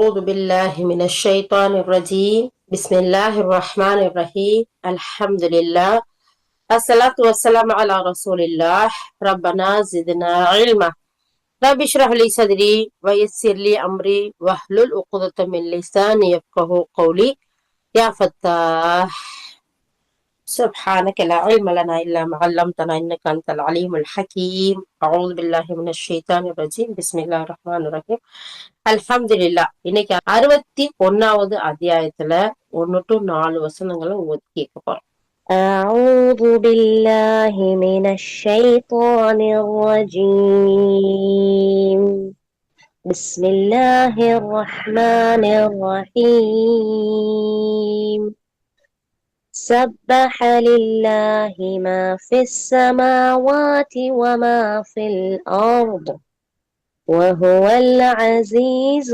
أعوذ بالله من الشيطان الرجيم بسم الله الرحمن الرحيم الحمد لله الصلاة والسلام على رسول الله ربنا زدنا علما رب اشرح لي صدري ويسر لي أمري واحلل عقدة من لساني يفقهوا قولي يا فتاح سبحانك لا علم لنا إلا ما علمتنا إنك أنت العليم الحكيم أعوذ بالله من الشيطان الرجيم بسم الله الرحمن الرحيم அல்ஹம்துலில்லா. இன்னைக்கு 61வது அத்தியாயத்துல 1 to 4 வசனங்களை ஓதி கேட்க போறோம். أعوذ بالله من الشيطان الرجيم بسم الله الرحمن الرحيم سبح لله ما في السماوات وما في الأرض وهو العزيز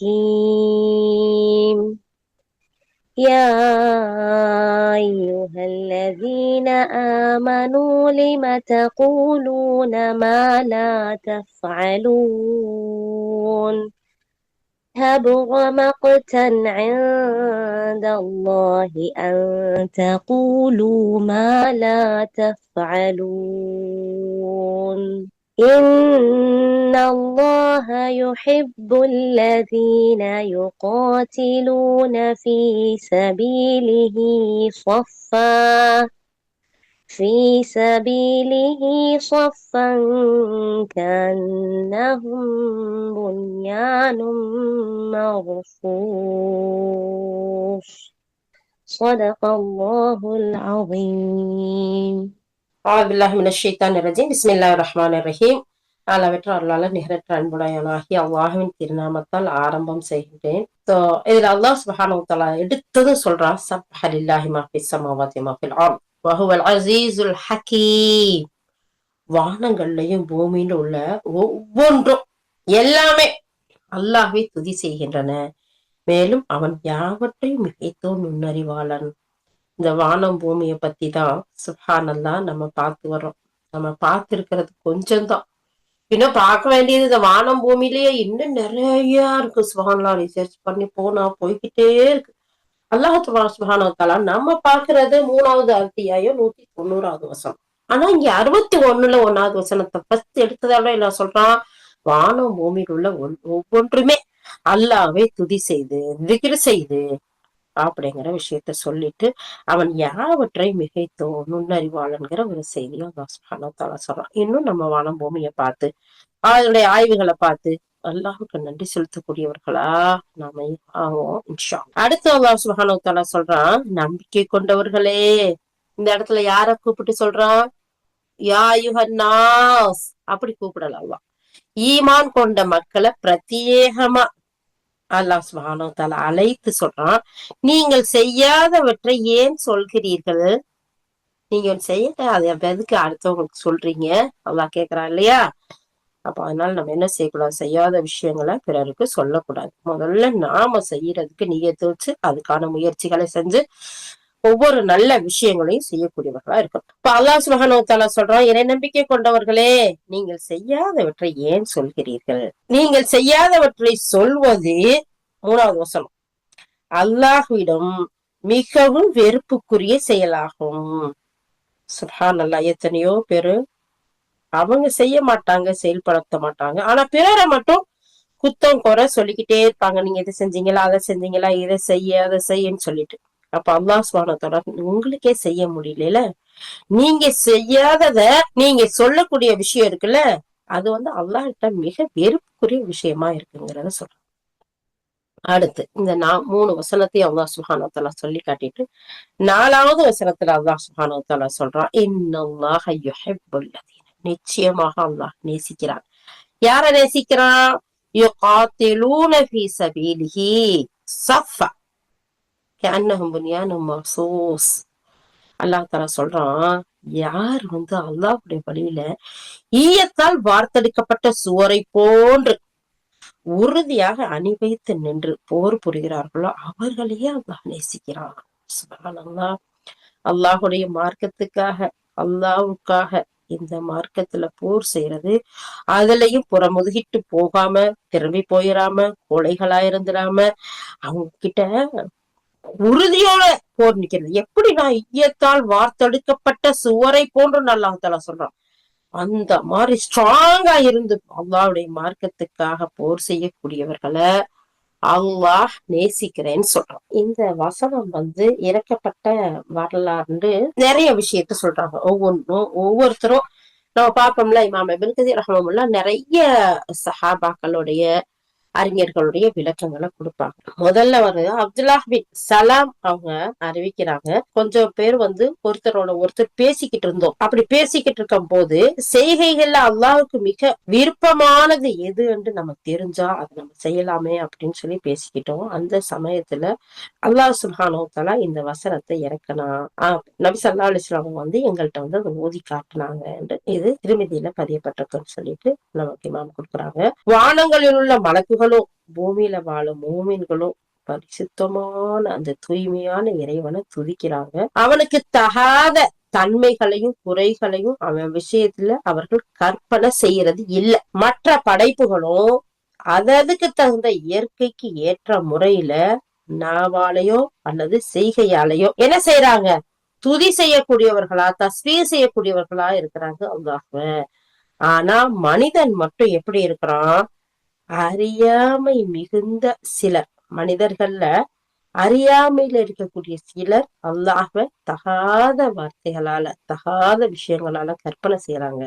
الحكيم يا أيها الذين آمنوا لم تقولون ما لا تفعلون كبر مقتا عند الله أن تقولوا ما لا تفعلون إن الله يحب الذين يقاتلون في سبيله صفا كأنهم بنيان مرصوص صدق الله العظيم. أعوذ بالله من الشيطان الرجيم بسم الله الرحمن الرحيم. அளவற்ற அருளாள நிகரற்ற அன்புடையவனாகி அல்லாஹ்வின் திருநாமத்தால் ஆரம்பம் செய்கின்றேன். இதுல அல்லாஹ் சுப்ஹானஹு வ தஆலா எடுத்தது சொல்றான், சப்ஹ லில்லாஹி மா ஃபிஸ் ஸமாவாதி மா ஃபில் அர்த் வ ஹுவல் அஸீஸுல் ஹகீம். வானங்கள்லயும் பூமியில உள்ள ஒவ்வொன்றும் எல்லாமே அல்லாஹ்வை துதி செய்கின்றன, மேலும் அவன் யாவற்றையும் மிகைத்தோன் நுண்ணறிவாளன். இந்த வானம் பூமியை பத்தி தான் சுப்ஹானல்லாஹ் நம்ம பார்த்து வர்றோம். நம்ம பார்த்திருக்கிறது கொஞ்சம்தான், இன்னும் பார்க்க வேண்டியது இந்த வானம் பூமியிலேயே இன்னும் நிறைய இருக்கு. சுப்ஹானல்லாஹ் ரிசர்ச் பண்ணி போய்கிட்டே இருக்கு. அல்லாஹ் சுப்ஹானஹு வ தஆலா நம்ம பார்க்கிறது 3வது அத்தியாயம் 190வது வசனம். ஆனா இங்க 61ல 1வது வசனத்தை ஃபர்ஸ்ட் எடுத்ததால என்ன சொல்றான், வானம் பூமியில் உள்ள ஒவ்வொன்றுமே அல்லாஹ்வை துதி செய்து திக்ர் செய்து அப்படிங்கிற விஷயத்த சொல்லிட்டு அவன் யாவற்றை மிகைத்தோ நுண்ணறிவாளன்கிற ஒரு செய்தியை அல்லாஹ் சுப்ஹானஹு வ தஆலா சொல்றான். இன்னும் நம்ம வானம் பூமியை பார்த்து அதனுடைய ஆய்வுகளை பார்த்து அல்லாஹுக்கு நன்றி செலுத்தக்கூடியவர்களா நாம ஆவோம் இன்ஷா அல்லாஹ். அடுத்து அல்லாஹ் சுப்ஹானஹு வ தஆலா சொல்றான், நம்பிக்கை கொண்டவர்களே. இந்த இடத்துல யார கூப்பிட்டு சொல்றான், யா அய்யுஹன்னாஸ் அப்படி கூப்பிடல அல்லாஹ். ஈமான் கொண்ட மக்களை பிரத்யேகமா அல்லாஹ் சுப்ஹானஹு வ தஆலா அழைத்து சொல்றான், நீங்கள் செய்யாதவற்றை ஏன் சொல்கிறீர்கள்? நீங்க செய்யல, அது எதுக்கு அடுத்தவங்களுக்கு சொல்றீங்க? அல்லாஹ் கேக்குறான் இல்லையா? அப்ப அதனால நம்ம என்ன செய்யக்கூடாது, செய்யாத விஷயங்களை பிறருக்கு சொல்லக்கூடாது. முதல்ல நாம செய்யறதுக்கு நியத்து வச்சு அதுக்கான முயற்சிகளை செஞ்சு ஒவ்வொரு நல்ல விஷயங்களையும் செய்யக்கூடியவர்களா இருக்கணும். இப்ப அல்லாஹ் சுப்ஹானஹு வ தஆலா சொல்றான், இறை நம்பிக்கை கொண்டவர்களே, நீங்கள் செய்யாதவற்றை ஏன் சொல்கிறீர்கள்? நீங்கள் செய்யாதவற்றை சொல்வது 3வது வசனம் அல்லாஹ்விடம் மிகவும் வெறுப்புக்குரிய செயலாகும். சுப்ஹானல்லாஹ். எத்தனையோ பேரு அவங்க செய்ய மாட்டாங்க, செயல்படுத்த மாட்டாங்க, ஆனா பிறரை மட்டும் குத்தம் குறை சொல்லிக்கிட்டே இருப்பாங்க. நீங்க இதை செஞ்சீங்களா, அதை செஞ்சீங்களா, இதை செய்ய அதை செய்யன்னு சொல்லிட்டு. அப்ப அல்லாஹ் சுப்ஹானஹு வ தஆலா உங்களுக்கே செய்ய முடியல, நீங்க செய்யாதத நீங்க சொல்லக்கூடிய விஷயம் இருக்குல்ல, அது அல்லாஹ்கிட்ட மிக வெறுப்புக்குரிய விஷயமா இருக்குங்கிறத சொல்றேன். அடுத்து இந்த 3 வசனத்தையும் அல்லாஹ் சுப்ஹானஹு வ தஆலா சொல்லி காட்டிட்டு 4வது வசனத்துல அல்லாஹ் சுப்ஹானஹு வ தஆலா சொல்றான், இன்னல்லாஹ யுஹிப்புல் லதீன, நிச்சயமாக அல்லாஹ் நேசிக்கிறான். யார நேசிக்கிறான்? யுகாத்திலூன ஃபீ ஸபீலிஹி ஸஃபா கஅன்னஹும் புன்யானும் மர்சூஸ். அல்லாஹ் தஆலா சொல்றான், யார் அல்லாஹ்வுடைய வழியில ஈயத்தால் வார்த்தெடுக்கப்பட்ட சுவரை போன்று உறுதியாக அணிவைத்து நின்று போர் புரிகிறார்களோ அவர்களையே அல்லாஹ் நேசிக்கிறான். சுப்ஹானல்லாஹ். அல்லாஹுடைய மார்க்கத்துக்காக, அல்லாஹ்வுக்காக இந்த மார்க்கத்துல போர் செய்யறது, அதுலயும் புறமுதுகிட்டு போகாம திரும்பி போயிடாம கோழைகளா இருந்துடாம அவங்க கிட்ட உறுதியோட போர் நிக்கிறது. எப்படி நான் ஈயத்தால் வார்த்தெடுக்கப்பட்ட சுவரை போன்று அல்லாஹ் சொல்றான். அந்த மாதிரி ஸ்ட்ராங்கா இருந்து அல்லாஹ்வுடைய மார்க்கத்துக்காக போர் செய்யக்கூடியவர்களை அல்லாஹ் நேசிக்கிறேன்னு சொல்றான். இந்த வசனம் இறக்கப்பட்ட வரலாறு நிறைய விஷயத்த சொல்றாங்க. ஒவ்வொருத்தரும் நம்ம பார்ப்போம்ல, இமாம் இப்னு கதீர் ரஹ்மத்துல்லாஹ் நிறைய சஹாபாக்களுடைய அறிஞர்களுடைய விளக்கங்களை கொடுப்பாங்க. முதல்ல அப்துல்லாஹ் பின் சலாம் அவங்க அறிவிக்கிறாங்க, கொஞ்சம் பேர் ஒருத்தரோட ஒருத்தர் பேசிக்கிட்டு இருந்தோம். அப்படி பேசிக்கிட்டு இருக்கும் போது செய்கைகள்ல அல்லாஹ்வுக்கு மிக விருப்பமானது எது என்று நமக்கு தெரிஞ்சா அது நம்ம செய்யலாமே அப்படின்னு சொல்லி பேசிக்கிட்டோம். அந்த சமயத்துல அல்லாஹ் சுப்ஹானஹு வ தஆலா இந்த வசனத்தை இறக்கனா நபி ஸல்லல்லாஹு அலைஹி வஸல்லம் எங்கள்கிட்ட அதை ஓதி காட்டினாங்க என்று இது திருமதியில பதியப்பட்டிருக்குன்னு சொல்லிட்டு நமக்கு இமாம் கொடுக்குறாங்க. வானங்களில் உள்ள மலக்குகளும் பூமியில வாழும் மூமின்களும் பரிசுத்தமான அந்த தூய்மையான இறைவனை துதிக்கிறாங்க. அவனுக்கு தகாத தன்மைகளையும் குறைகளையும் அவன் விஷயத்துல அவர்கள் கற்பனை செய்யறது இல்லை. மற்ற படைப்புகளும் அதுக்கு தகுந்த இயற்கைக்கு ஏற்ற முறையில நாவாலையோ அல்லது செய்கையாலையோ என்ன செய்யறாங்க, துதி செய்யக்கூடியவர்களா தஸ்பீஹ் செய்யக்கூடியவர்களா இருக்கிறாங்க அல்லாஹ்வை. ஆனா மனிதன் மட்டும் எப்படி இருக்கிறான், அறியாமை மிகுந்த சிலர், மனிதர்கள்ல அறியாமையில இருக்கக்கூடிய சிலர் அல்லாஹ்வை தகாத வார்த்தைகளால தகாத விஷயங்களால கற்பனை செய்யறாங்க.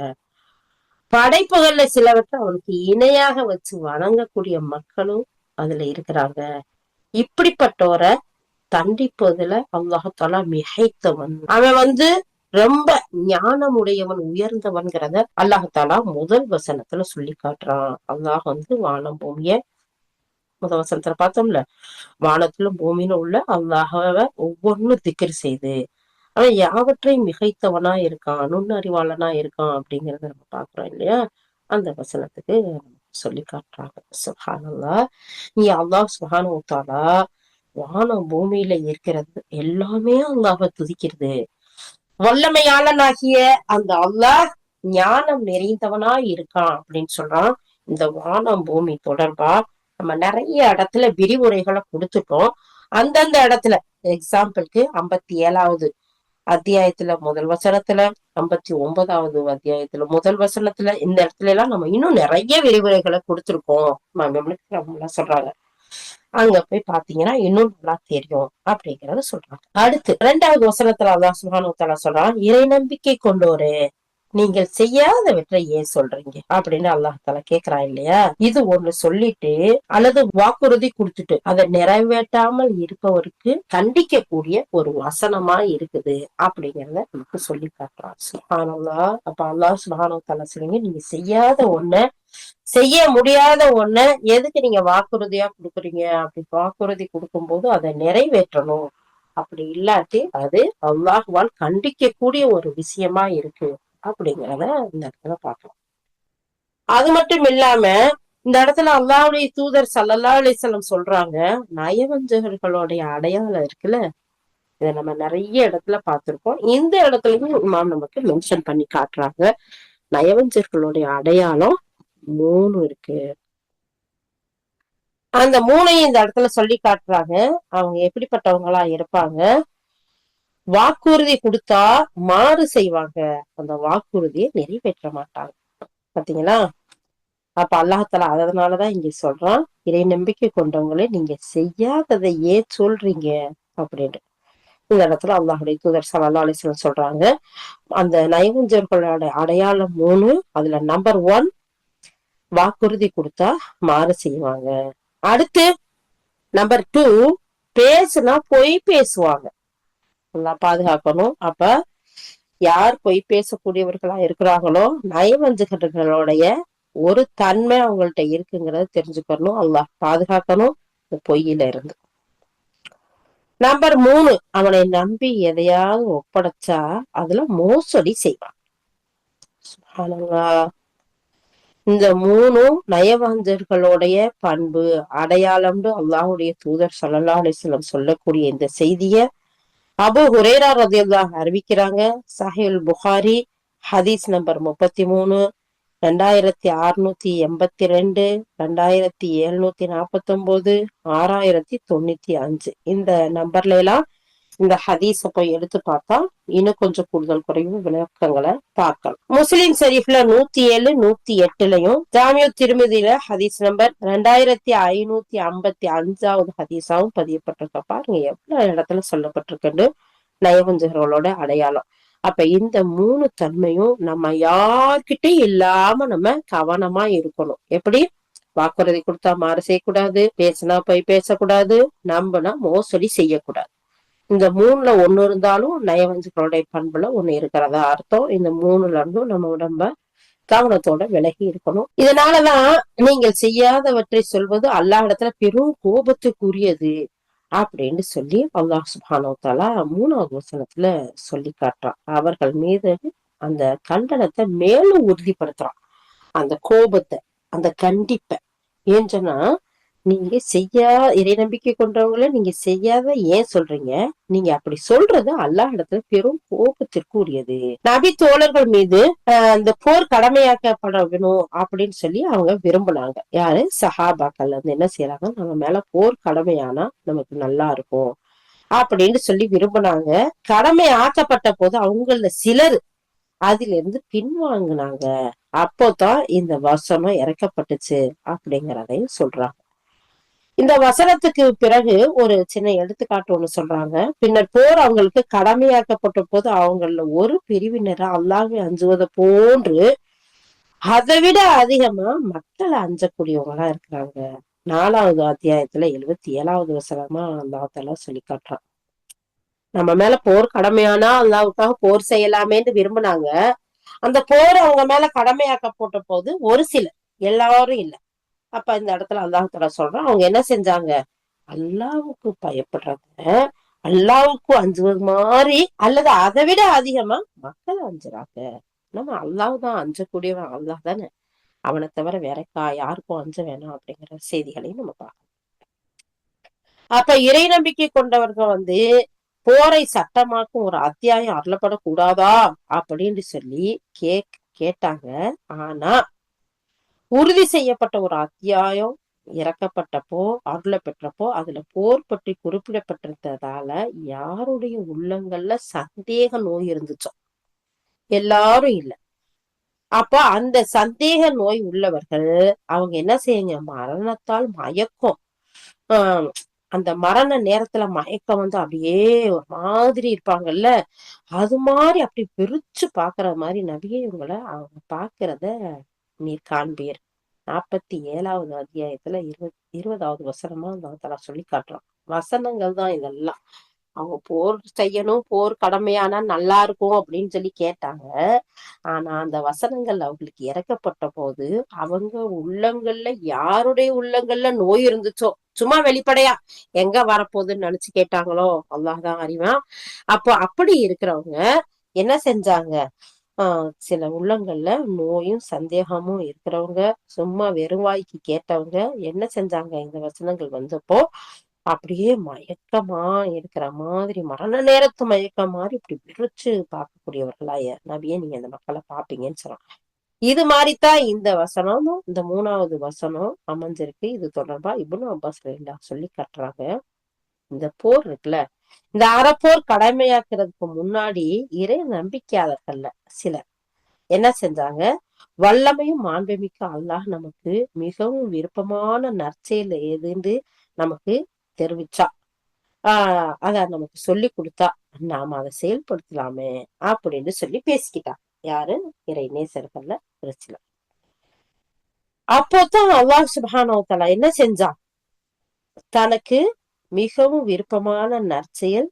படைப்புகள்ல சிலவற்றை அவனுக்கு இணையாக வச்சு வணங்கக்கூடிய மக்களும் அதுல இருக்கிறாங்க. இப்படிப்பட்டோரை தண்டிப்பதுல அல்லாஹாலா மிகைத்தவன். அவன் ரொம்ப ஞானமுடையவன் உயர்ந்தவன்கிறத அல்லாஹாலா முதல் வசனத்துல சொல்லி காட்டுறான். அல்லாஹ் வானம் பூமிய முதல் வசனத்துல பார்த்தோம்ல, வானத்திலும் பூமியிலும் உள்ள அல்லாஹாவ ஒவ்வொன்னும் திக்ர் செய்து அவன் யாவற்றையும் மிகைத்தவனா இருக்கான், நுண்ணறிவாளனா இருக்கான் அப்படிங்கறத நம்ம பாக்குறோம் இல்லையா. அந்த வசனத்துக்கு சொல்லி காட்டுறாங்க. சுப்ஹானல்லாஹ். நீ அல்லாஹ் சுப்ஹானஹு வ தஆலா வானம் பூமியில இருக்கிறது எல்லாமே அல்லாஹ்வை துதிக்கிறது. வல்லமையாளனாகிய அந்த அல்லாஹ் ஞானம் நிறைந்தவனா இருக்கான் அப்படின்னு சொல்றான். இந்த வானம் பூமி தொடர்பா நம்ம நிறைய இடத்துல விரிவுரைகளை கொடுத்துட்டோம். அந்தந்த இடத்துல எக்ஸாம்பிளுக்கு 57வது அத்தியாயத்துல முதல் வசனத்துல, 59வது அத்தியாயத்துல முதல் வசனத்துல, இந்த இடத்துல எல்லாம் நம்ம இன்னும் நிறைய விரிவுரைகளை கொடுத்திருக்கோம் சொல்றாங்க. அங்க போய் பாத்தீங்கன்னா இன்னும் நல்லா தெரியும் அப்படிங்கறத சொல்றாங்க. அடுத்து 2வது வசனத்துல அல்லாஹ் சுப்ஹானஹு வ தஆலா சொல்றான், இறை நம்பிக்கை கொண்டோரே நீங்கள் செய்யாதவற்றை ஏன் சொல்றீங்க அப்படின்னு அல்லாஹால கேக்குறான் இல்லையா. இது ஒண்ணு சொல்லிட்டு அல்லது வாக்குறுதி கொடுத்துட்டு அதை நிறைவேற்றாமல் இருப்பவருக்கு கண்டிக்க கூடிய ஒரு வசனமா இருக்குது அப்படிங்கறத நமக்கு சொல்லி காட்டுறான். சுப்ஹானல்லாஹ். அப்ப அல்லாஹ் சுப்ஹானஹு வ தஆலா சொல்லுங்க, நீங்க செய்யாத ஒண்ண செய்ய முடியாத ஒண்ண எதுக்கு நீங்க வாக்குறுதியா கொடுக்குறீங்க? அப்படி வாக்குறுதி கொடுக்கும் போது அதை நிறைவேற்றணும். அப்படி இல்லாட்டி அது அல்லாஹ்வால் கண்டிக்க கூடிய ஒரு விஷயமா இருக்கு அப்படிங்கிறத இந்த இடத்துல பார்க்கலாம். அது மட்டும் இல்லாம இந்த இடத்துல அல்லாஹ்வுடைய தூதர் ஸல்லல்லாஹு அலைஹி வஸல்லம் சொல்றாங்க, நயவஞ்சகர்களுடைய அடையாளம் இருக்குல்ல, இதை நம்ம நிறைய இடத்துல பார்த்திருக்கோம். இந்த இடத்துலயும் இமாம் நமக்கு மென்ஷன் பண்ணி காட்டுறாங்க. நயவஞ்சர்களுடைய அடையாளம் 3 இருக்கு. அந்த 3ஐயும் இந்த இடத்துல சொல்லி காட்டுறாங்க. அவங்க எப்படிப்பட்டவங்களா இருப்பாங்க, வாக்குறுதி கொடுத்தா மாறு செய்வாங்க, அந்த வாக்குறுதியை நிறைவேற்ற மாட்டாங்க. பாத்தீங்களா. அப்ப அல்லாஹ்தாலா அதனாலதான் இங்க சொல்றான், இறை நம்பிக்கை கொண்டவங்களே நீங்க செய்யாததை ஏன் சொல்றீங்க அப்படின்னு. இந்த இடத்துல அல்லாஹ்வுடைய தூதர் ஸல்லல்லாஹு அலைஹி வஸல்லம் சொல்றாங்க, அந்த நயவஞ்சர்களோட அடையாளம் 3. அதுல நம்பர் 1 வாக்குறுதி கொடுத்தா மாறு செய்வாங்க. அடுத்து நம்பர் 2 பேசுனா பொய் பேசுவாங்க. பாதுகாக்கணும். அப்ப யார் பொய் பேசக்கூடியவர்களா இருக்கிறாங்களோ நயவஞ்சகர்களுடைய ஒரு தன்மை அவங்கள்ட்ட இருக்குங்கிறத தெரிஞ்சுக்கணும். அல்லாஹ் பாதுகாக்கணும் பொய்யில இருந்து. நம்பர் 3 அவனை நம்பி எதையாவது ஒப்படைச்சா அதுல மோசடி செய்வான். இந்த 3 நயவஞ்சர்களுடைய பண்பு அடையாளம்னு அல்லாஹ்வுடைய தூதர் ஸல்லல்லாஹு அலைஹி வஸல்லம் சொல்லக்கூடிய இந்த செய்திய அபூ ஹுரைரா ரலியல்லாஹு அறிவிக்கிறாங்க. சஹீஹுல் புகாரி ஹதீஸ் நம்பர் 33, 2682, 2749, 6095. இந்த நம்பர்ல எல்லாம் இந்த ஹதீஸ போய் எடுத்து பார்த்தா இன்னும் கொஞ்சம் கூடுதல் குறைவு விளக்கங்களை பார்க்கலாம். முஸ்லிம் ஷரீஃப்ல 107, 108லயும், ஜாமியு திருமதியில ஹதீஸ் நம்பர் 2555வது ஹதீஸாவும் பதியப்பட்டிருக்க. பாருங்க எவ்வளவு இடத்துல சொல்லப்பட்டிருக்குன்னு நயவஞ்சகர்களோட அடையாளம். அப்ப இந்த 3 தன்மையும் நம்ம யார்கிட்டயும் இல்லாம நம்ம கவனமா இருக்கணும். எப்படி? வாக்குறுதி கொடுத்தா மாறு செய்யக்கூடாது, பேசினா போய் பேசக்கூடாது, நம்பினா மோசடி செய்யக்கூடாது. இந்த 3ல ஒண்ணு இருந்தாலும் நயவஞ்சகர்களுடைய பண்புல ஒண்ணு இருக்கிறதா அர்த்தம். இந்த 3ல இருந்தும் நம்ம உடம்ப கவனத்தோட விலகி இருக்கணும். இதனாலதான் நீங்கள் செய்யாதவற்றை சொல்வது அல்லாஹ் இடத்துல பெரும் கோபத்துக்குரியது அப்படின்னு சொல்லி அல்லாஹ் சுப்ஹானஹு வ தஆலா 3வது வசனத்துல சொல்லி காட்டுறான். அவர்கள் மீது அந்த கண்டனத்தை மேலும் உறுதிப்படுத்துறான், அந்த கோபத்தை, அந்த கண்டிப்பை. ஏன் சொன்னா, நீங்க இறை நம்பிக்கை கொண்டவங்கள நீங்க செய்யாத ஏன் சொல்றீங்க? நீங்க அப்படி சொல்றது அல்லாஹ் இடத்துல பெரும் கோபத்திற்கு உரியது. நபி தோழர்கள் மீது இந்த போர் கடமையாக்கப்பட வேணும் அப்படின்னு சொல்லி அவங்க விரும்பினாங்க. யாரு? சஹாபாக்கள் வந்து என்ன செய்யறாங்க, நம்ம மேல போர் கடமையானா நமக்கு நல்லா இருக்கும் அப்படின்னு சொல்லி விரும்பினாங்க. கடமை ஆக்கப்பட்ட போது அவங்கள சிலர் அதுல இருந்து பின்வாங்கினாங்க. அப்போதான் இந்த வசனம் இறக்கப்பட்டுச்சு அப்படிங்கிறதையும் சொல்றாங்க. இந்த வசனத்துக்கு பிறகு ஒரு சின்ன எடுத்துக்காட்டு ஒண்ணு சொல்றாங்க. பின்னர் போர் அவங்களுக்கு கடமையாக்கப்பட்ட போது அவங்கள ஒரு பிரிவினரை அல்லாஹ்வை அஞ்சுவதை போன்று அதை விட அதிகமா மக்களை அஞ்சக்கூடியவங்களா இருக்கிறாங்க. 4வது அத்தியாயத்துல 77வது வசனமா அல்லாஹ் சொல்லி காட்டுறான். நம்ம மேல போர் கடமையானா அல்லாஹ்வுக்காக போர் செய்யலாமேன்னு விரும்பினாங்க. அந்த போர் அவங்க மேல கடமையாக்கப்பட்ட போது ஒரு சிலர், எல்லாரும் இல்ல. அப்ப இந்த இடத்துல அல்லாஹ் சொல்றான், அவங்க என்ன செஞ்சாங்க? அல்லாஹ்வுக்கு பயப்படுறாங்க, அல்லாஹ்வுக்கு அஞ்சுவது மாதிரி அல்லது அதை விட அதிகமா மக்கள் அஞ்சுறாங்க. நம்ம அல்லாஹ் தான் அஞ்சக்கூடியவன், அல்லாஹ் தானே, அவனை தவிர வேற யாருக்கும் அஞ்ச வேணாம் அப்படிங்கிற செய்திகளையும் நம்ம பார்க்கணும். அப்ப இறை நம்பிக்கை கொண்டவர்கள் வந்து போரை சட்டமாக்கும் ஒரு அத்தியாயம் அருளப்படக்கூடாதா அப்படின்னு சொல்லி கேட்டாங்க. ஆனா உறுதி செய்யப்பட்ட ஒரு அத்தியாயம் இறக்கப்பட்டப்போ, அருள பெற்றப்போ அதுல போர் பற்றி குறிப்பிடப்பட்டிருந்ததால யாருடைய உள்ளங்கள்ல சந்தேக நோய் இருந்துச்சோ? எல்லாரும் இல்ல. அப்ப அந்த சந்தேக நோய் உள்ளவர்கள் அவங்க என்ன செய்யுங்க, மரணத்தால் மயக்கம், ஆஹ் அந்த மரண நேரத்துல மயக்கம் வந்து அப்படியே ஒரு மாதிரி இருப்பாங்கல்ல, அது மாதிரி அப்படி பிரிச்சு பாக்குற மாதிரி நபியே இவங்களை அவங்க பாக்குறத நீர் காண்பீர். 47வது அத்தியாயத்துல 20வது வசனமா அந்த சொல்லி காட்டுறான். வசனங்கள் தான் இதெல்லாம். அவங்க போர் செய்யணும், போர் கடமையானா நல்லா இருக்கும் அப்படின்னு சொல்லி கேட்டாங்க. ஆனா அந்த வசனங்கள் அவங்களுக்கு இறக்கப்பட்ட போது அவங்க உள்ளங்கள்ல, யாருடைய உள்ளங்கள்ல நோய் இருந்துச்சோ, சும்மா வெளிப்படையா எங்க வரப்போகுதுன்னு நினைச்சு கேட்டாங்களோ, அல்லாஹ் தான் அறிவான். அப்போ அப்படி இருக்கிறவங்க என்ன செஞ்சாங்க? சில உள்ளங்கள்ல நோயும் சந்தேகமும் இருக்கிறவங்க, சும்மா வெறுவாய்க்கு கேட்டவங்க என்ன செஞ்சாங்க? இந்த வசனங்கள் வந்தப்போ அப்படியே மயக்கமா இருக்கிற மாதிரி, மரண நேரத்து மயக்கம் மாதிரி இப்படி விரிச்சு பார்க்கக்கூடியவர்களா நபியே நீங்க இந்த மக்களை பாப்பீங்கன்னு சொல்றாங்க. இது மாதிரிதான் இந்த வசனமும் இந்த 3வது வசனம் அமைஞ்சிருக்கு. இது தொடர்பா இப்னு அப்பாஸ் சொல்லி காட்டுறாங்க. இந்த போர் இருக்குல்ல, இந்த அறப்போர் கடமையாக்குறதுக்கு முன்னாடி இறை நம்பிக்கையாளர்கள்ல சிலர் என்ன செஞ்சாங்க? வல்லமையும் மாண்புமிக்க அல்லாஹ் நமக்கு மிகவும் விருப்பமான நற்செயல் எதுன்னு நமக்கு தெரிவிச்சா, அத நமக்கு சொல்லி கொடுத்தா நாம அதை செயல்படுத்தலாமே அப்படின்னு சொல்லி பேசிக்கிட்டாங்க. யாரு? இறை நேசர்கள்ல ஒரு சிலர். அப்போதான் அல்லாஹ் சுப்ஹானஹு வ தஆலா என்ன செஞ்சான்? தனக்கு மிகவும் விருப்பமான நற்செயல்,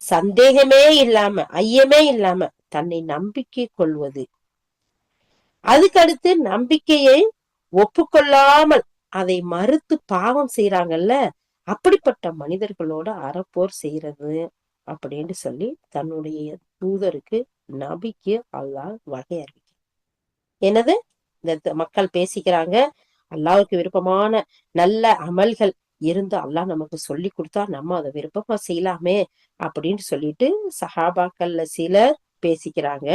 சந்தேகமே இல்லாம, ஐயமே இல்லாம தன்னை நம்பிக்கை கொள்வது, அதுக்கடுத்து நம்பிக்கையை ஒப்புக்கொள்ளாமல் அதை மறுத்து பாவம் செய்யறாங்கல்ல, அப்படிப்பட்ட மனிதர்களோட அறப்போர் செய்யறது அப்படின்னு சொல்லி தன்னுடைய தூதருக்கு, நபிக்கு அல்லாஹ் வகை அறிவிக்க. என்னது? இந்த மக்கள் பேசிக்கிறாங்க, அல்லாஹ்வுக்கு விருப்பமான நல்ல அமல்கள் இருந்து அல்லாஹ் நமக்கு சொல்லி கொடுத்தா நம்ம அதை விருப்பமா செய்யலாமே அப்படின்னு சொல்லிட்டு சஹாபாக்கள்ல சிலர் பேசிக்கிறாங்க.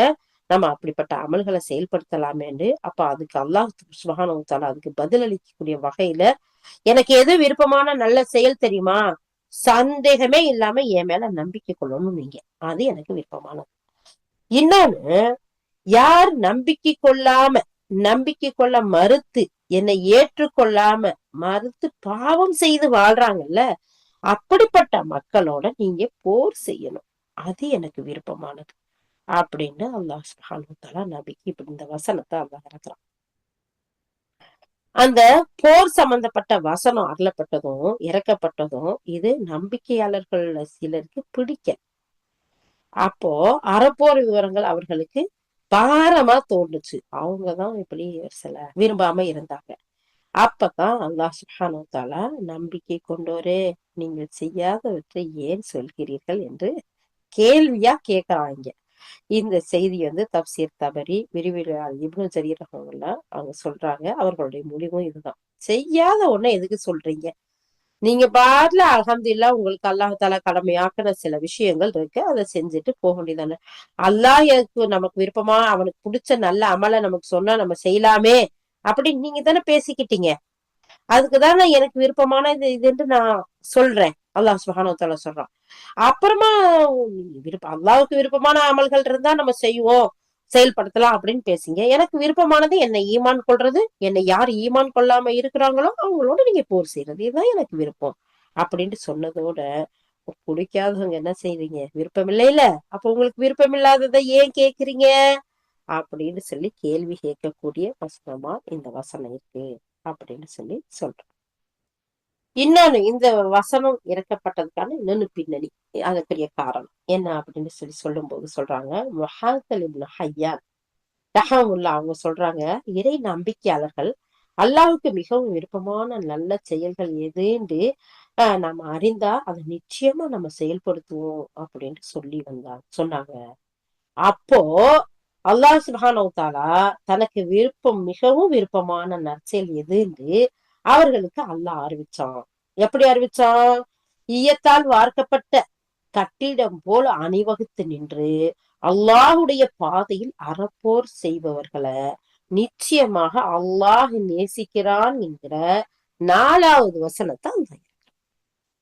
நம்ம அப்படிப்பட்ட அமல்களை செயல்படுத்தலாமேன்னு. அப்ப அதுக்கு அல்லாஹ் சுப்ஹானஹு வ தஆலா அதுக்கு பதில் அளிக்கக்கூடிய வகையில எனக்கு எது விருப்பமான நல்ல செயல் தெரியுமா, சந்தேகமே இல்லாம என் மேல நம்பிக்கை கொள்ளணும் நீங்க, அது எனக்கு விருப்பமானது. இன்னொன்னு, யார் நம்பிக்கை கொள்ள மறுத்து என்னை ஏற்றுக்கொள்ளாம மறுத்து பாவம் செய்து வாழ்றாங்கல்ல, அப்படிப்பட்ட மக்களோட நீங்க போர் செய்யணும், அது எனக்கு விருப்பமானது அப்படின்னு அல்லாஹ் சுப்ஹானஹு வ தஆலா நபிக்கு இப்படி இந்த வசனத்தை அல்லாஹ் இறக்குறான். அந்த போர் சம்பந்தப்பட்ட வசனம் அருளப்பட்டதும் இறக்கப்பட்டதும் இது நம்பிக்கையாளர்கள் சிலருக்கு பிடிக்க, அப்போ அறப்போர் விவரங்கள் அவர்களுக்கு பாரமா தோணுச்சு. அவங்கதான் இப்படி சில விரும்பாம இருந்தாங்க. அப்பதான் அல்லாஹ் சுப்ஹானஹு வ தஆலா நம்பிக்கை கொண்டோரே, நீங்கள் செய்யாதவற்றை ஏன் சொல்கிறீர்கள் என்று கேள்வியா கேட்கறாங்க. இந்த செய்தி தப்சீர் தபரி விரிவுரையாளர் இப்னு ஜரீர் ரஹ்மத்துல்லாஹ் அவங்க சொல்றாங்க. அவர்களுடைய முடிவும் இதுதான். செய்யாத ஒண்ணை எதுக்கு சொல்றீங்க? நீங்க பாட்டுல அல்ஹம்துலில்லாஹ் உங்களுக்கு அல்லாஹ் தஆலா கடமையாக்குன சில விஷயங்கள் இருக்கு, அதை செஞ்சுட்டு போக வேண்டியதானே. அல்லாஹ் நமக்கு விருப்பமா அவனுக்கு பிடிச்ச நல்ல அமலை நமக்கு சொன்னா நம்ம செய்யலாமே அப்படின்னு நீங்க தானே பேசிக்கிட்டீங்க. அதுக்குதானே எனக்கு விருப்பமான இதுன்னு நான் சொல்றேன். அல்லாஹ் சுப்ஹானஹு வ தஆலா சொல்றான். அப்புறமா அல்லாஹ்வுக்கு விருப்பமான அமல்கள் இருந்தா நம்ம செய்வோம், செயல்படுத்தலாம் அப்படின்னு பேசுங்க. எனக்கு விருப்பமானது என்னை ஈமான் கொள்றது, என்னை யார் ஈமான் கொள்ளாம இருக்கிறாங்களோ அவங்களோட நீங்க போர் செய்யறது, இதுதான் எனக்கு விருப்பம் அப்படின்னு சொன்னதோட, பிடிக்காதவங்க என்ன செய்றீங்க, விருப்பம் இல்லையில, அப்ப உங்களுக்கு விருப்பம் இல்லாததை ஏன் கேக்குறீங்க அப்படின்னு சொல்லி கேள்வி கேட்கக்கூடிய வசனமா இந்த வசனம் இருக்கு அப்படின்னு சொல்லி சொல்றேன். இன்னொன்னு, இந்த வசனம் இறக்கப்பட்டதுக்கான இன்னொன்னு பின்னணி, அதற்குரிய காரணம் என்ன அப்படின்னு சொல்லி சொல்லும் போது சொல்றாங்க, முஹாத்தல் இப்னு ஹய்யான் ரஹ்மத்துல்லாஹ் அவங்க சொல்றாங்க, இறை நம்பிக்கையாளர்கள் அல்லாஹ்வுக்கு மிகவும் விருப்பமான நல்ல செயல்கள் எதுன்னு நம்ம அறிந்தா அதை நிச்சயமா நம்ம செயல்படுத்துவோம் அப்படின்னு சொல்லி சொன்னாங்க. அப்போ அல்லாஹ் சுப்ஹானஹு வ தஆலா தனக்கு மிகவும் விருப்பமான நற்செயல் எதுன்னு அவர்களுக்கு அல்லாஹ் அறிவிச்சான். எப்படி அறிவிச்சான்? ஈயத்தால் வார்க்கப்பட்ட கட்டிடம் போல அணிவகுத்து நின்று அல்லாஹுடைய பாதையில் அறப்போர் செய்பவர்களை நிச்சயமாக அல்லாஹ் நேசிக்கிறான் என்கிற 4வது வசனத்தை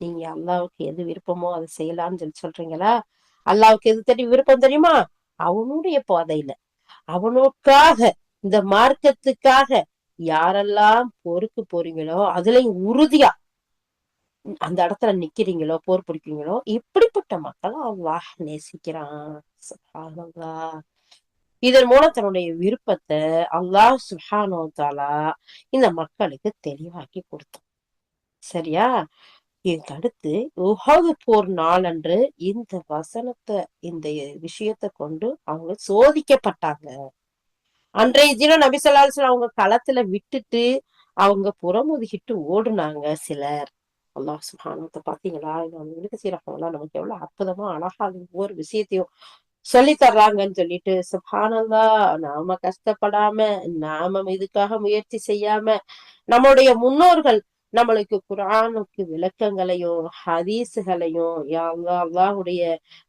நீங்க அல்லாஹ்வுக்கு எது விருப்பமோ அதை செய்யலாம்னு சொல்லி சொல்றீங்களா? அல்லாஹ்வுக்கு எது விருப்பம் தெரியுமா? அவனுடைய பாதையில, அவனுக்காக, இந்த மார்க்கத்துக்காக யாரெல்லாம் போருக்கு போறீங்களோ அதுலயும் உறுதியா அந்த இடத்துல நிக்கிறீங்களோ, போர் பிடிக்கிறீங்களோ, இப்படிப்பட்ட மக்களை அல்லாஹ் நேசிக்கிறான். சுப்ஹானல்லாஹ். இதன் மூலம் தன்னுடைய விருப்பத்தை அல்லாஹ் சுப்ஹானஹு வ தஆலா இந்த மக்களுக்கு தெளிவாக்கி கொடுத்தான். சரியா? இதுக்கு அடுத்து உஹது போர் நாளன்று இந்த வசனத்தை, இந்த விஷயத்தை கொண்டு அவங்க சோதிக்கப்பட்டாங்க. அன்றைய தினம் நபி ஸல்லல்லாஹு அலைஹி வஸல்லம் அவங்க களத்துல விட்டுட்டு அவங்க புறமுதுகிட்டு ஓடுனாங்க சிலர். அல்லாஹ் சுப்ஹானஹு வ தஆலா பாத்தீங்களா, இப்னு கஸீர் ரஹ்மத்துல்லாஹ் நமக்கு எவ்வளவு அற்புதமா அழகா ஒவ்வொரு விஷயத்தையும் சொல்லி தர்றாங்கன்னு சொல்லிட்டு, சுப்ஹானல்லாஹ், நாம கஷ்டப்படாம, நாம இதுக்காக முயற்சி செய்யாம, நம்முடைய முன்னோர்கள் நம்மளுக்கு குர்ஆனுக்கு விளக்கங்களையும் ஹதீஸுகளையும் யா அல்லாஹ்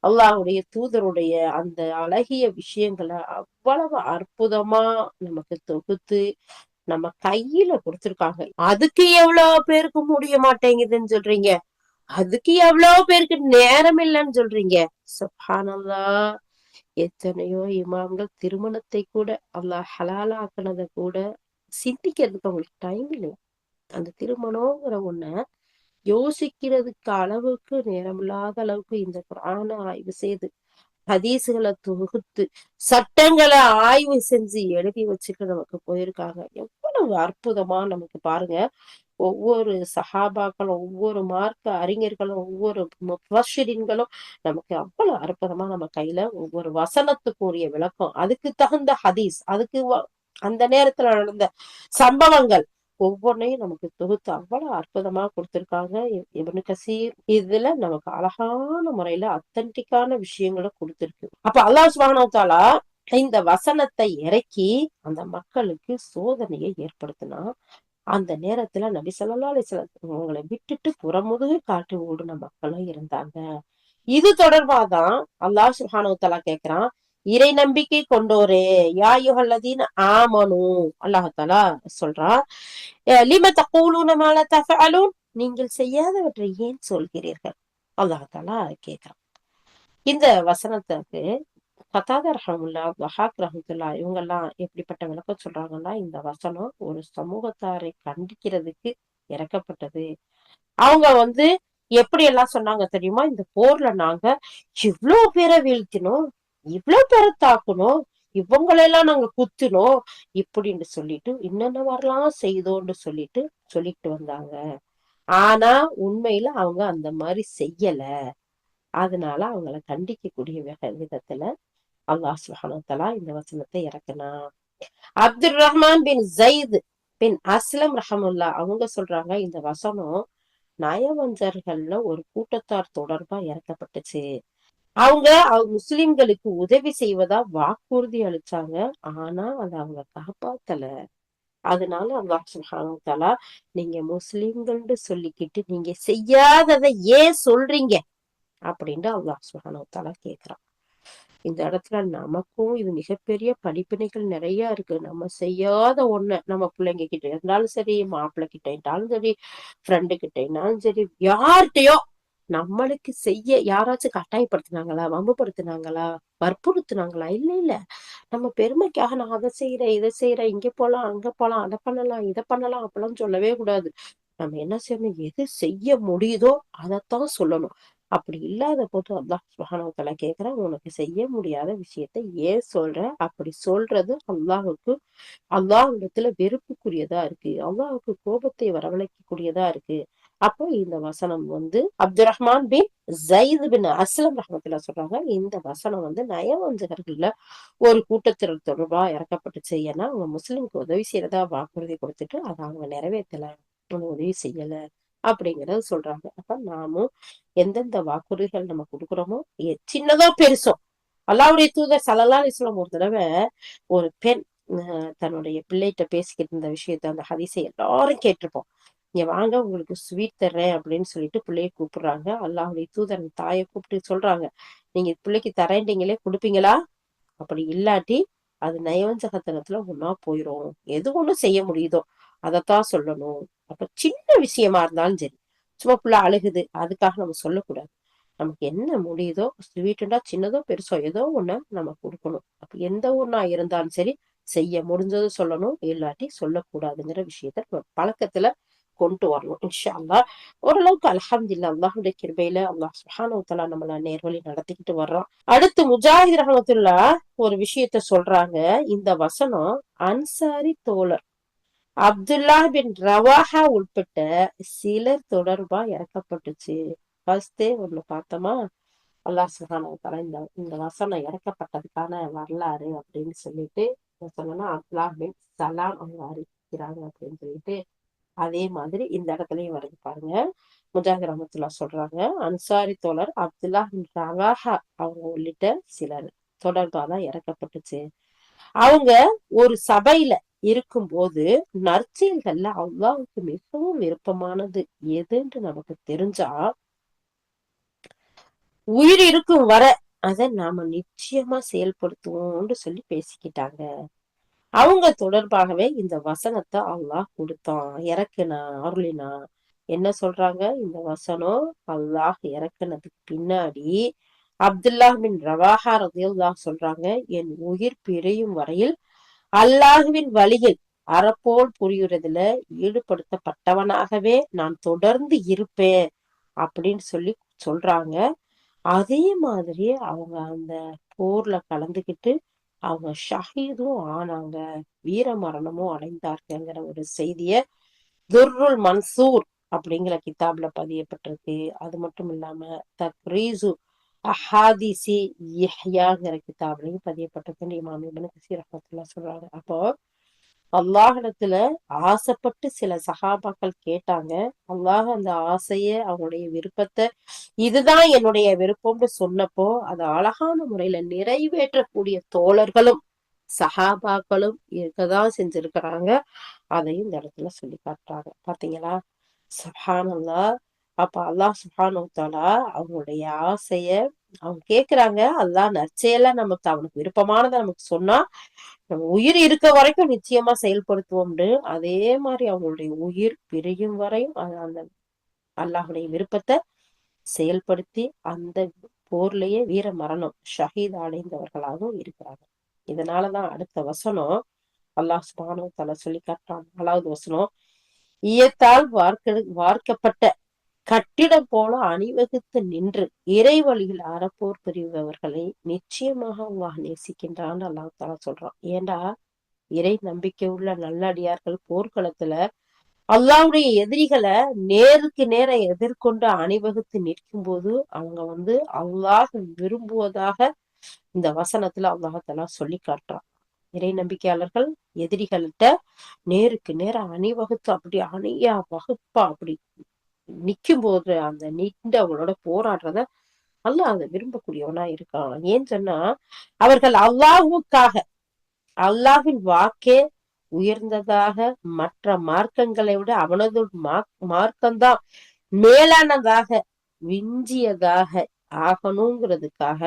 அல்லாஹ்வுடைய தூதருடைய அந்த அழகிய விஷயங்களை அவ்வளவு அற்புதமா நமக்கு தொகுத்து நம்ம கையில கொடுத்திருக்காங்க. அதுக்கு எவ்வளவு பேருக்கு முடிய மாட்டேங்குதுன்னு சொல்றீங்க, அதுக்கு எவ்வளவு பேருக்கு நேரம் இல்லைன்னு சொல்றீங்க. சுப்ஹானல்லாஹ். எத்தனையோ இமாம்கள் திருமணத்தை கூட அல்லாஹ் ஹலாலாக்குனதை கூட சிந்திக்கிறதுக்கு அவங்களுக்கு டைம் இல்லை. அந்த திருமணம்ங்கிற ஒண்ண யோசிக்கிறதுக்கு அளவுக்கு நேரமில்லாத அளவுக்கு இந்த குர்ஆனை ஆய்வு செய்து, ஹதீஸுகளை தொகுத்து, சட்டங்களை ஆய்வு செஞ்சு எழுதி வச்சுட்டு நமக்கு போயிருக்காங்க. எவ்வளவு அற்புதமா நமக்கு பாருங்க. ஒவ்வொரு சஹாபாக்களும், ஒவ்வொரு மார்க்க அறிஞர்களும், ஒவ்வொரு முஃபஸ்ஸிரீன்களும் நமக்கு அவ்வளவு அற்புதமா நம்ம கையில ஒவ்வொரு வசனத்துக்குரிய விளக்கம், அதுக்கு தகுந்த ஹதீஸ், அதுக்கு அந்த நேரத்துல நடந்த சம்பவங்கள் ஒவ்வொன்னையும் நமக்கு தொகுத்து அவ்வளவு அற்புதமா கொடுத்திருக்காங்க இப்னு கஸீர். இதுல நமக்கு அழகான முறையில அத்தன்டிக்கான விஷயங்களை கொடுத்திருக்கு. அப்ப அல்லாஹ் சுப்ஹானஹு வ தஆலா இந்த வசனத்தை இறக்கி அந்த மக்களுக்கு சோதனையை ஏற்படுத்தினா, அந்த நேரத்துல நபி ஸல்லல்லாஹு அலைஹி வஸல்லம் அவங்களை விட்டுட்டு புறமுதுகு காட்டி ஓடுன மக்களும் இருந்தாங்க. இது தொடர்பாதான் அல்லாஹ் சுப்ஹானஹு வ தஆலா கேக்குறான், இறை நம்பிக்கை கொண்டோரே, யாயுஹல்லதீன ஆமனு, அல்லாஹாலா சொல்றான், லிம தகூலூன மா லா தஃஅலூன், நீங்கள் செய்யாதவற்றை ஏன் சொல்கிறீர்கள்? அல்லாஹாலா கேட்கிறான். இந்த வசனத்துக்கு கதாதா ரஹமுல்லா, வஹாக் ரஹமத்துல்லா இவங்க எல்லாம் எப்படிப்பட்ட விளக்கம் சொல்றாங்கன்னா, இந்த வசனம் ஒரு சமூகத்தாரை கண்டிக்கிறதுக்கு இறக்கப்பட்டது. அவங்க எப்படி எல்லாம் சொன்னாங்க தெரியுமா? இந்த போர்ல நாங்க இவ்வளவு பேரை வீழ்த்தினோம், இவ்வளவு பேரை தாக்கணும், இவங்களெல்லாம் நாங்க குத்தினோம், இப்படின்னு சொல்லிட்டு என்னென்னவரெல்லாம் செய்தோன்னு சொல்லிட்டு வந்தாங்க. ஆனா உண்மையில அவங்க அந்த மாதிரி செய்யல. அதனால அவங்கள கண்டிக்கக்கூடிய விதத்துல அல்லாஹ் சுப்ஹானஹு வ தஆலா இந்த வசனத்தை இறக்குனான். அப்துல் ரஹ்மான் பின் ஜயித் பின் அஸ்லம் ரஹமுல்லா அவங்க சொல்றாங்க, இந்த வசனம் நயவஞ்சர்கள்ல ஒரு கூட்டத்தார் தொடர்பா இறக்கப்பட்டுச்சு. அவங்க முஸ்லிம்களுக்கு உதவி செய்வதா வாக்குறுதி அளிச்சாங்க. ஆனா அதை அவங்க காப்பாத்தல. அதனால அல்லாஹ் சுப்ஹானஹு வ தஆலா, நீங்க முஸ்லிம்கள்னு சொல்லிக்கிட்டு நீங்க செய்யாததை ஏன் சொல்றீங்க அப்படின்னு அல்லாஹ் சுப்ஹானஹு வ தஆலா கேக்குறான். இந்த இடத்துல நமக்கும் இது மிகப்பெரிய படிப்பினைகள் நிறைய இருக்கு. நம்ம செய்யாத ஒண்ண நம்ம பிள்ளைங்க கிட்ட இருந்தாலும் சரி, மாப்பிள்ளை கிட்ட இருந்தாலும் சரி, ஃப்ரெண்டு கிட்ட இருந்தாலும் சரி, யார்கிட்டயோ நம்மளுக்கு செய்ய யாராச்சும் கட்டாயப்படுத்தினாங்களா, வம்புப்படுத்தினாங்களா, வற்புறுத்தினாங்களா? இல்ல இல்ல, நம்ம பெருமைக்காக நான் அதை செய்யறேன், இதை செய்யறேன், இங்க போலாம், அங்க போலாம், அதை பண்ணலாம், இதை பண்ணலாம் அப்படிலாம் சொல்லவே கூடாது. நம்ம என்ன செய்யணும், எது செய்ய முடியுதோ அதைத்தான் சொல்லணும். அப்படி இல்லாத போது அல்லாஹ் சுப்ஹானஹு வ தஆலா கேக்குறான், உனக்கு செய்ய முடியாத விஷயத்த ஏன் சொல்ற? அப்படி சொல்றது அல்லாஹ்விடத்துல வெறுப்புக்குரியதா இருக்கு, அல்லாஹ்வுக்கு கோபத்தை வரவழைக்கக்கூடியதா இருக்கு. அப்போ இந்த வசனம் அப்துல் ரஹ்மான் பின் ஜயித் பின் அஸ்லம் ரஹ்மத்துல்லாஹி சொல்றாங்க, இந்த வசனம் நயவஞ்சகர்கள்ல ஒரு கூட்டத்தினர் தொடர்பா இறக்கப்பட்டுச்சு. ஏன்னா அவங்க முஸ்லிம்க்கு உதவி செய்யறதா வாக்குறுதி கொடுத்துட்டு அதை அவங்க நிறைவேற்றல, அவங்க உதவி செய்யல அப்படிங்கறத சொல்றாங்க. அப்ப நாமும் எந்தெந்த வாக்குறுதிகள் நம்ம கொடுக்குறோமோ, சின்னதோ பெருசோ, அல்லாஹ்வுடைய தூதர் ஸல்லல்லாஹு அலைஹி வஸல்லம் ஒரு தடவை ஒரு பெண் தன்னுடைய பிள்ளைகிட்ட பேசிக்கிட்டு இருந்த விஷயத்த, அந்த ஹதீஸை எல்லாரும் கேட்டிருப்போம். இங்க வாங்க, உங்களுக்கு ஸ்வீட் தர்றேன் அப்படின்னு சொல்லிட்டு பிள்ளைய கூப்பிடுறாங்க. அல்லாஹ்வுடைய தூதர் தாயை கூப்பிட்டு சொல்றாங்க, நீங்க பிள்ளைக்கு தரேன்டீங்களே, கொடுப்பீங்களா? அப்படி இல்லாட்டி அது நயவஞ்சகத்தனத்துல ஒன்னா போயிரும். எது ஒண்ணும் செய்ய முடியுதோ அதைத்தான் சொல்லணும். அப்ப சின்ன விஷயமா இருந்தாலும் சரி, சும்மா புள்ள அழுகுது அதுக்காக நம்ம சொல்லக்கூடாது. நமக்கு என்ன முடியுதோ, ஸ்வீட்டுண்டா சின்னதோ பெருசோ ஏதோ ஒண்ணு நம்ம கொடுக்கணும். அப்ப எந்த ஒண்ணா இருந்தாலும் சரி, செய்ய முடிஞ்சது சொல்லணும், இல்லாட்டி சொல்லக்கூடாதுங்கிற விஷயத்த நம்ம பழக்கத்துல கொண்டு வரணும். இன்ஷா அல்லாஹ் ஓரளவுக்கு அல்ஹம்துலில்லாஹ் அல்லாஹ்வுடைய கிருபையில அல்லாஹ் சுப்ஹானஹு வ தஆலா நம்மள நேர்வழி நடத்திக்கிட்டு வர்றோம். அடுத்து முஜாஹித் ரஹ்மத்துல்லாஹ் ஒரு விஷயத்த சொல்றாங்க. இந்த வசனம் அன்சாரி தோழர் அப்துல்லா பின் ரவாஹா உட்பட்ட சிலர் தொடர்பா இறக்கப்பட்டுச்சு. ஃபர்ஸ்டே ஒண்ணு பார்த்தோமா, அல்லாஹ் சுப்ஹானஹு வ தஆலா இந்த இந்த வசனம் இறக்கப்பட்டதுக்கான வரலாறு அப்படின்னு சொல்லிட்டு சொன்னா, அப்துல்லா பின் சலாம் அவங்க அறிவிக்கிறாங்க அப்படின்னு சொல்லிட்டு, அதே மாதிரி இந்த இடத்துலயும் வருது பாருங்க. முஜாஹித் ரஹ்மத்துல்லாஹ் சொல்றாங்க, அன்சாரி தோழர் அப்துல்லா பின் ரவாஹா அவங்க உள்ளிட்ட சிலர் தொடர்பாதான் இறக்கப்பட்டுச்சு. அவங்க ஒரு சபையில இருக்கும்போது நற்செயல்கள்ல அல்லாஹ்வுக்கு மிகவும் விருப்பமானது எதுன்னு நமக்கு தெரிஞ்சா, உயிர் இருக்கும் வரை அதை நாம நிச்சயமா செயல்படுத்துவோம்னு சொல்லி பேசிக்கிட்டாங்க. அவங்க தொடர்பாகவே இந்த வசனத்தை அல்லாஹ் கொடுத்தான், அருளினா. என்ன சொல்றாங்க இந்த வசனம்? அல்லாஹ் இறக்குனதுக்கு பின்னாடி அப்துல்லா பின் ரவாஹா ரலியல்லாஹு சொல்றாங்க, என் உயிர் பிரியும் வரையில் அல்லாஹுவின் வழியில் அறப்போல் புரியுறதுல ஈடுபடுத்தப்பட்டவனாகவே நான் தொடர்ந்து இருப்பேன் அப்படின்னு சொல்றாங்க. அதே மாதிரி அவங்க அந்த போர்ல கலந்துகிட்டு அவங்க ஷஹீதும் ஆனாங்க, வீர மரணமும் அடைந்தார்கள்ங்கிற ஒரு செய்திய துர்ருல் மன்சூர் அப்படிங்கிற கிதாப்ல பதியப்பட்டிருக்கு. அது மட்டும் இல்லாம தக்ரீசு அஹாதிசி யஹ்யாங்கிற கிதாப்லயும் பதியப்பட்டிருக்குன்னு இமாம் இப்னு கஸீர் ரஹ்மத்துல்லாஹி சொல்றாங்க. அப்போ அல்லாஹ்விடத்துல ஆசைப்பட்டு சில சஹாபாக்கள் கேட்டாங்க. அல்லாஹ் அந்த ஆசைய, அவங்களுடைய விருப்பத்தை, இதுதான் என்னுடைய விருப்பம்னு சொன்னப்போ அதை அழகான முறையில நிறைவேற்றக்கூடிய தோழர்களும் சஹாபாக்களும் இருக்கதான் செஞ்சிருக்கிறாங்க. அதையும் இந்த இடத்துல சொல்லி காட்டுறாங்க. பாத்தீங்களா? சுப்ஹானல்லாஹ். அப்ப அல்லாஹ் சுப்ஹானஹு வ தஆலா அவங்களுடைய ஆசைய அவங்க கேக்குறாங்க, அல்லாஹ் நற்செயலா நமக்கு அவனுக்கு விருப்பமானதை நமக்கு சொன்னா நம்ம உயிர் இருக்க வரைக்கும் நிச்சயமா செயல்படுத்துவோம்னு. அதே மாதிரி அவங்களுடைய உயிர் பிரியும் வரையும் அந்த அல்லாஹுடைய விருப்பத்தை செயல்படுத்தி அந்த போர்லயே வீர மரணம் ஷஹீத் அடைந்தவர்களாகவும் இருக்கிறாங்க. இதனாலதான் அடுத்த வசனம் அல்லாஹ் சுப்ஹானஹு வ தஆலா சொல்லி காட்டுறான். 4வது வசனம், ஈயத்தால் வார்க்கப்பட்ட கட்டிடம் போல அணிவகுத்து நின்று இறை வழியில் அறப்போர் புரிபவர்களை நிச்சயமாக அல்லாஹ் நேசிக்கின்றான்னு அல்லாஹ் தஆலா சொல்றான். ஏண்டா இறை நம்பிக்கை உள்ள நல்லடியார்கள் போர்க்களத்துல அல்லாஹ்வுடைய எதிரிகளை நேருக்கு நேர எதிர்கொண்டு அணிவகுத்து நிற்கும் போது அவங்க அல்லாஹ் விரும்புவதாக இந்த வசனத்துல அல்லாஹ் தஆலா சொல்லி காட்டுறான். இறை நம்பிக்கையாளர்கள் எதிரிகள்கிட்ட நேருக்கு நேர அணிவகுத்து அப்படி அணியா வகுப்பா அப்படி நிக்கும் போது அந்த நின்று அவங்களோட போராடுறத அல்லாஹ் அதை விரும்பக்கூடியவனா இருக்கான். ஏன்னு சொன்னா அவர்கள் அல்லாஹ்வுக்காக அல்லாஹ்வின் வாக்கே உயர்ந்ததாக மற்ற மார்க்கங்களை விட அவனது மார்க்கம்தான் மேலானதாக விஞ்சியதாக ஆகணுங்கிறதுக்காக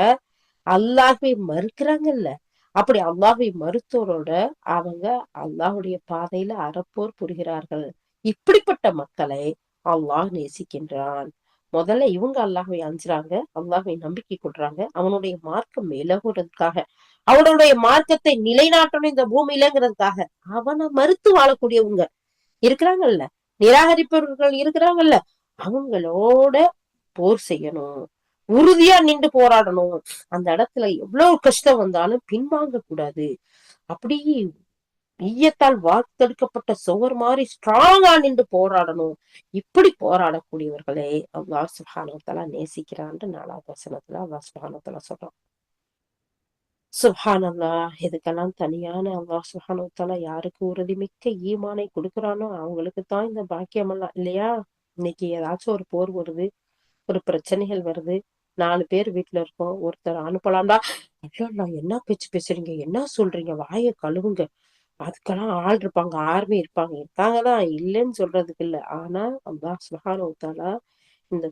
அல்லாஹ்வை மறுக்கிறாங்கல்ல. அப்படி அல்லாஹ்வை மறுத்தோரோட அவங்க அல்லாஹ்வுடைய பாதையில அறப்போர் புரிகிறார்கள். இப்படிப்பட்ட மக்களை அல்லாஹ் நேசிக்கின்றான். முதல்ல இவங்க அல்லாஹ்வை அஞ்சுறாங்க, அல்லாஹ்வை நம்பிக்கை கொள்றாங்க, அவனுடைய மார்க்கம் விலகுறதுக்காக, அவனுடைய மார்க்கத்தை நிலைநாட்டணும் இந்த பூமியிலங்கிறதுக்காக அவனை மறுத்து வாழக்கூடியவங்க இருக்கிறாங்கல்ல, நிராகரிப்பவர்கள் இருக்கிறாங்கல்ல, அவங்களோட போர் செய்யணும், உறுதியா நின்று போராடணும். அந்த இடத்துல எவ்வளவு கஷ்டம் வந்தாலும் பின்வாங்க கூடாது. அப்படி ஈயத்தால் வார்த்தெடுக்கப்பட்ட சுவர் மாதிரி ஸ்ட்ராங்கா நின்று போராடணும். இப்படி போராடக்கூடியவர்களே அல்லாஹ் சுப்ஹானஹு வ தஆலா நேசிக்கிறான்னு 4வது வசனத்துல அல்லாஹ் சுப்ஹானஹு வ தஆலா சொல்றான். சுப்ஹானல்லாஹ். இதுக்கெல்லாம் தனியான அல்லாஹ் சுப்ஹானஹு வ தஆலா யாருக்கு உறுதிமிக்க ஈமானை கொடுக்குறானோ அவங்களுக்கு தான் இந்த பாக்கியம் எல்லாம் இல்லையா? இன்னைக்கு ஏதாச்சும் ஒரு போர் வருது, ஒரு பிரச்சனைகள் வருது, 4 பேர் வீட்டுல இருக்கோம், ஒருத்தர் அனுப்பலாம்டா, ஐயோ என்ன பேச்சு பேசுறீங்க, என்ன சொல்றீங்க, வாயை கழுவுங்க, அதுக்கெல்லாம் ஆள் இருப்பாங்க, ஆர்மி இருப்பாங்க, இருக்காங்கதான், இல்லைன்னு சொல்றதுக்கு இல்ல. ஆனா அல்லாஹ் சுப்ஹானஹு வ தஆலா இந்த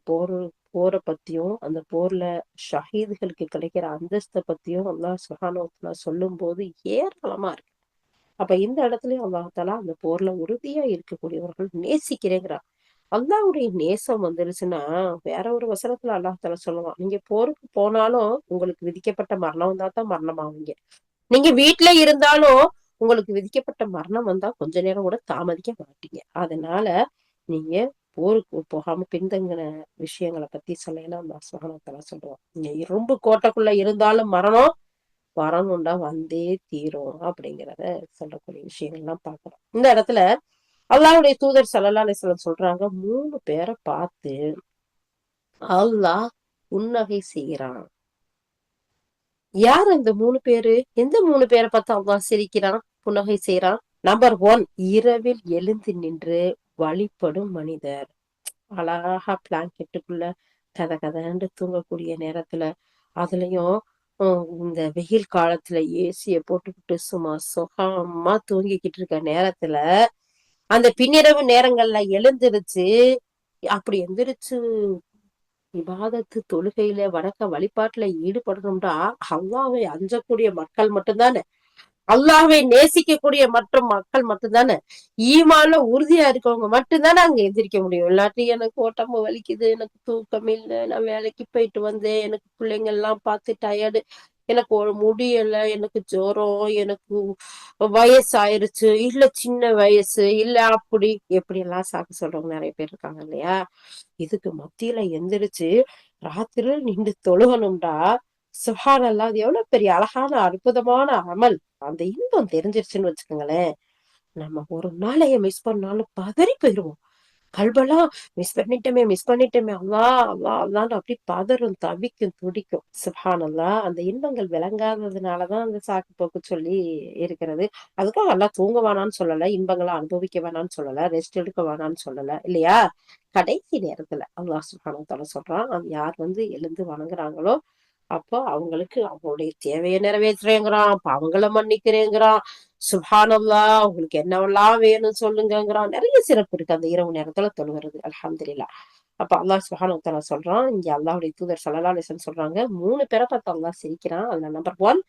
போரை பத்தியும் அந்த போர்ல ஷஹீதுகளுக்கு கிடைக்கிற அந்தஸ்தை பத்தியும் அல்லாஹ் சுப்ஹானஹு வ தஆலா சொல்லும் போது ஏராளமா இருக்கு. அப்ப இந்த இடத்துலயும் அல்லாஹ் தஆலா அந்த போர்ல உறுதியா இருக்கக்கூடியவர்கள் நேசிக்கிறேங்கிறார். அல்லாஹ்வுடைய நேசம் வந்துருச்சுன்னா வேற ஒரு வசனத்துல அல்லாஹ் தஆலா சொல்லுவான், நீங்க போருக்கு போனாலும் உங்களுக்கு விதிக்கப்பட்ட மரணம் வந்தா தான் மரணம் ஆவீங்க, நீங்க வீட்டுல இருந்தாலும் உங்களுக்கு விதிக்கப்பட்ட மரணம் வந்தா கொஞ்ச நேரம் கூட தாமதிக்க மாட்டீங்க. அதனால நீங்க போருக்கு போகாம பின்தங்கின விஷயங்களை பத்தி சொல்லலாம் அல்லாஹ் சுப்ஹானஹு வ தஆலா சொல்லுவான். நீங்க இரும்பு கோட்டைக்குள்ள இருந்தாலும் மரணம் வரணும்டா வந்தே தீரும் அப்படிங்கிறத சொல்லக்கூடிய விஷயங்கள்லாம் பாக்குறோம். இந்த இடத்துல அல்லாஹ்வுடைய தூதர் ஸல்லல்லாஹு அலைஹி வஸல்லம் சொல்றாங்க, 3 பேரை பார்த்து அல்லாஹ் புன்னகை செய்கிறான். யார் அந்த 3 பேரு? எந்த 3 பேரை பார்த்து அல்லாஹ் சிரிக்கிறான், புன்னகை செய்யறான்? நம்பர் 1, இரவில் எழுந்து நின்று வழிபடும் மனிதர். அழகா பிளாங்கெட்டுக்குள்ள கத கதன்னு தூங்கக்கூடிய நேரத்துல, அதுலயும் இந்த வெயில் காலத்துல ஏசிய போட்டுக்கிட்டு சும்மா சுகமா தூங்கிக்கிட்டு இருக்க நேரத்துல அந்த பின்னிரவு நேரங்கள்ல எழுந்திருச்சு, அப்படி எந்திரிச்சு இபாதத்து தொழுகையில வணக்க வழிபாட்டுல ஈடுபடணும்டா அல்லாஹ்வை அஞ்சக்கூடிய மக்கள் மட்டும்தானே, அல்லாஹ்வை நேசிக்கக்கூடிய மற்ற மக்கள் மட்டும்தானே, ஈமான்ல உறுதியா இருக்கவங்க மட்டும்தானே அங்க எந்திரிக்க முடியும். இல்லாட்டி எனக்கு உடம்பு வலிக்குது, எனக்கு தூக்கம் இல்லை, நான் வேலைக்கு போயிட்டு வந்தேன், எனக்கு பிள்ளைங்க எல்லாம் பார்த்து டயர்டு, எனக்கு ஒரு முடியல, எனக்கு ஜுரம், எனக்கு வயசாயிருச்சு, இல்ல சின்ன வயசு, இல்ல அப்படி எப்படி எல்லாம் சாக்கு சொல்றவங்க நிறைய பேர் இருக்காங்க இல்லையா? இதுக்கு மத்தியில எந்திரிச்சு ராத்திரில நின்று தொழுகணும்டா, சுப்ஹானல்லாஹ், அது எவ்வளவு பெரிய அழகான அற்புதமான அமல். அந்த இன்பம் தெரிஞ்சிருச்சுன்னு வச்சுக்கோங்களேன், நம்ம ஒரு நாளைய மிஸ் பண்ணாலும் பதறி போயிருவோம். கல்பெல்லாம் மிஸ் பண்ணிட்டோமே அல்லான்னு அப்படி பதறும், தவிக்கும், துடிக்கும். சுப்ஹானல்லாஹ். அந்த இன்பங்கள் விளங்காததுனாலதான் அந்த சாக்கு போக்கு சொல்லி இருக்கிறது. அதுக்காக அல்லாஹ் தூங்க வேணான்னு சொல்லல, இன்பங்களை அனுபவிக்க வேணான்னு சொல்லல, ரெஸ்ட் எடுக்க வேணான்னு சொல்லல இல்லையா? கடைசி நேரத்துல அல்லாஹ் சுப்ஹானஹு வ தஆலா சொல்றான், அது யார் எழுந்து வணங்குறாங்களோ அப்போ அவங்களுக்கு அவங்களுடைய தேவையை நிறைவேற்றுறேங்கிறான், பாவங்களை மன்னிக்கிறேங்கிறான். சுப்ஹானல்லாஹ். உங்களுக்கு என்னவெல்லாம் வேணும் சொல்லுங்கங்கிறான். நிறைய சிறப்பு இருக்கு அந்த இரவு நேரத்துல தொழுகிறது. அல்ஹம்துலில்லாஹ். அப்ப அல்லாஹ் சுப்ஹானஹு வ தஆலா சொல்றான், இங்க அல்லாஹ்வுடைய தூதர் ஸல்லல்லாஹு அலைஹி வஸல்லம் சொல்றாங்க, 3 பேரை பார்த்து அல்லாஹ் சிரிக்கிறான். அதுல நம்பர் 1,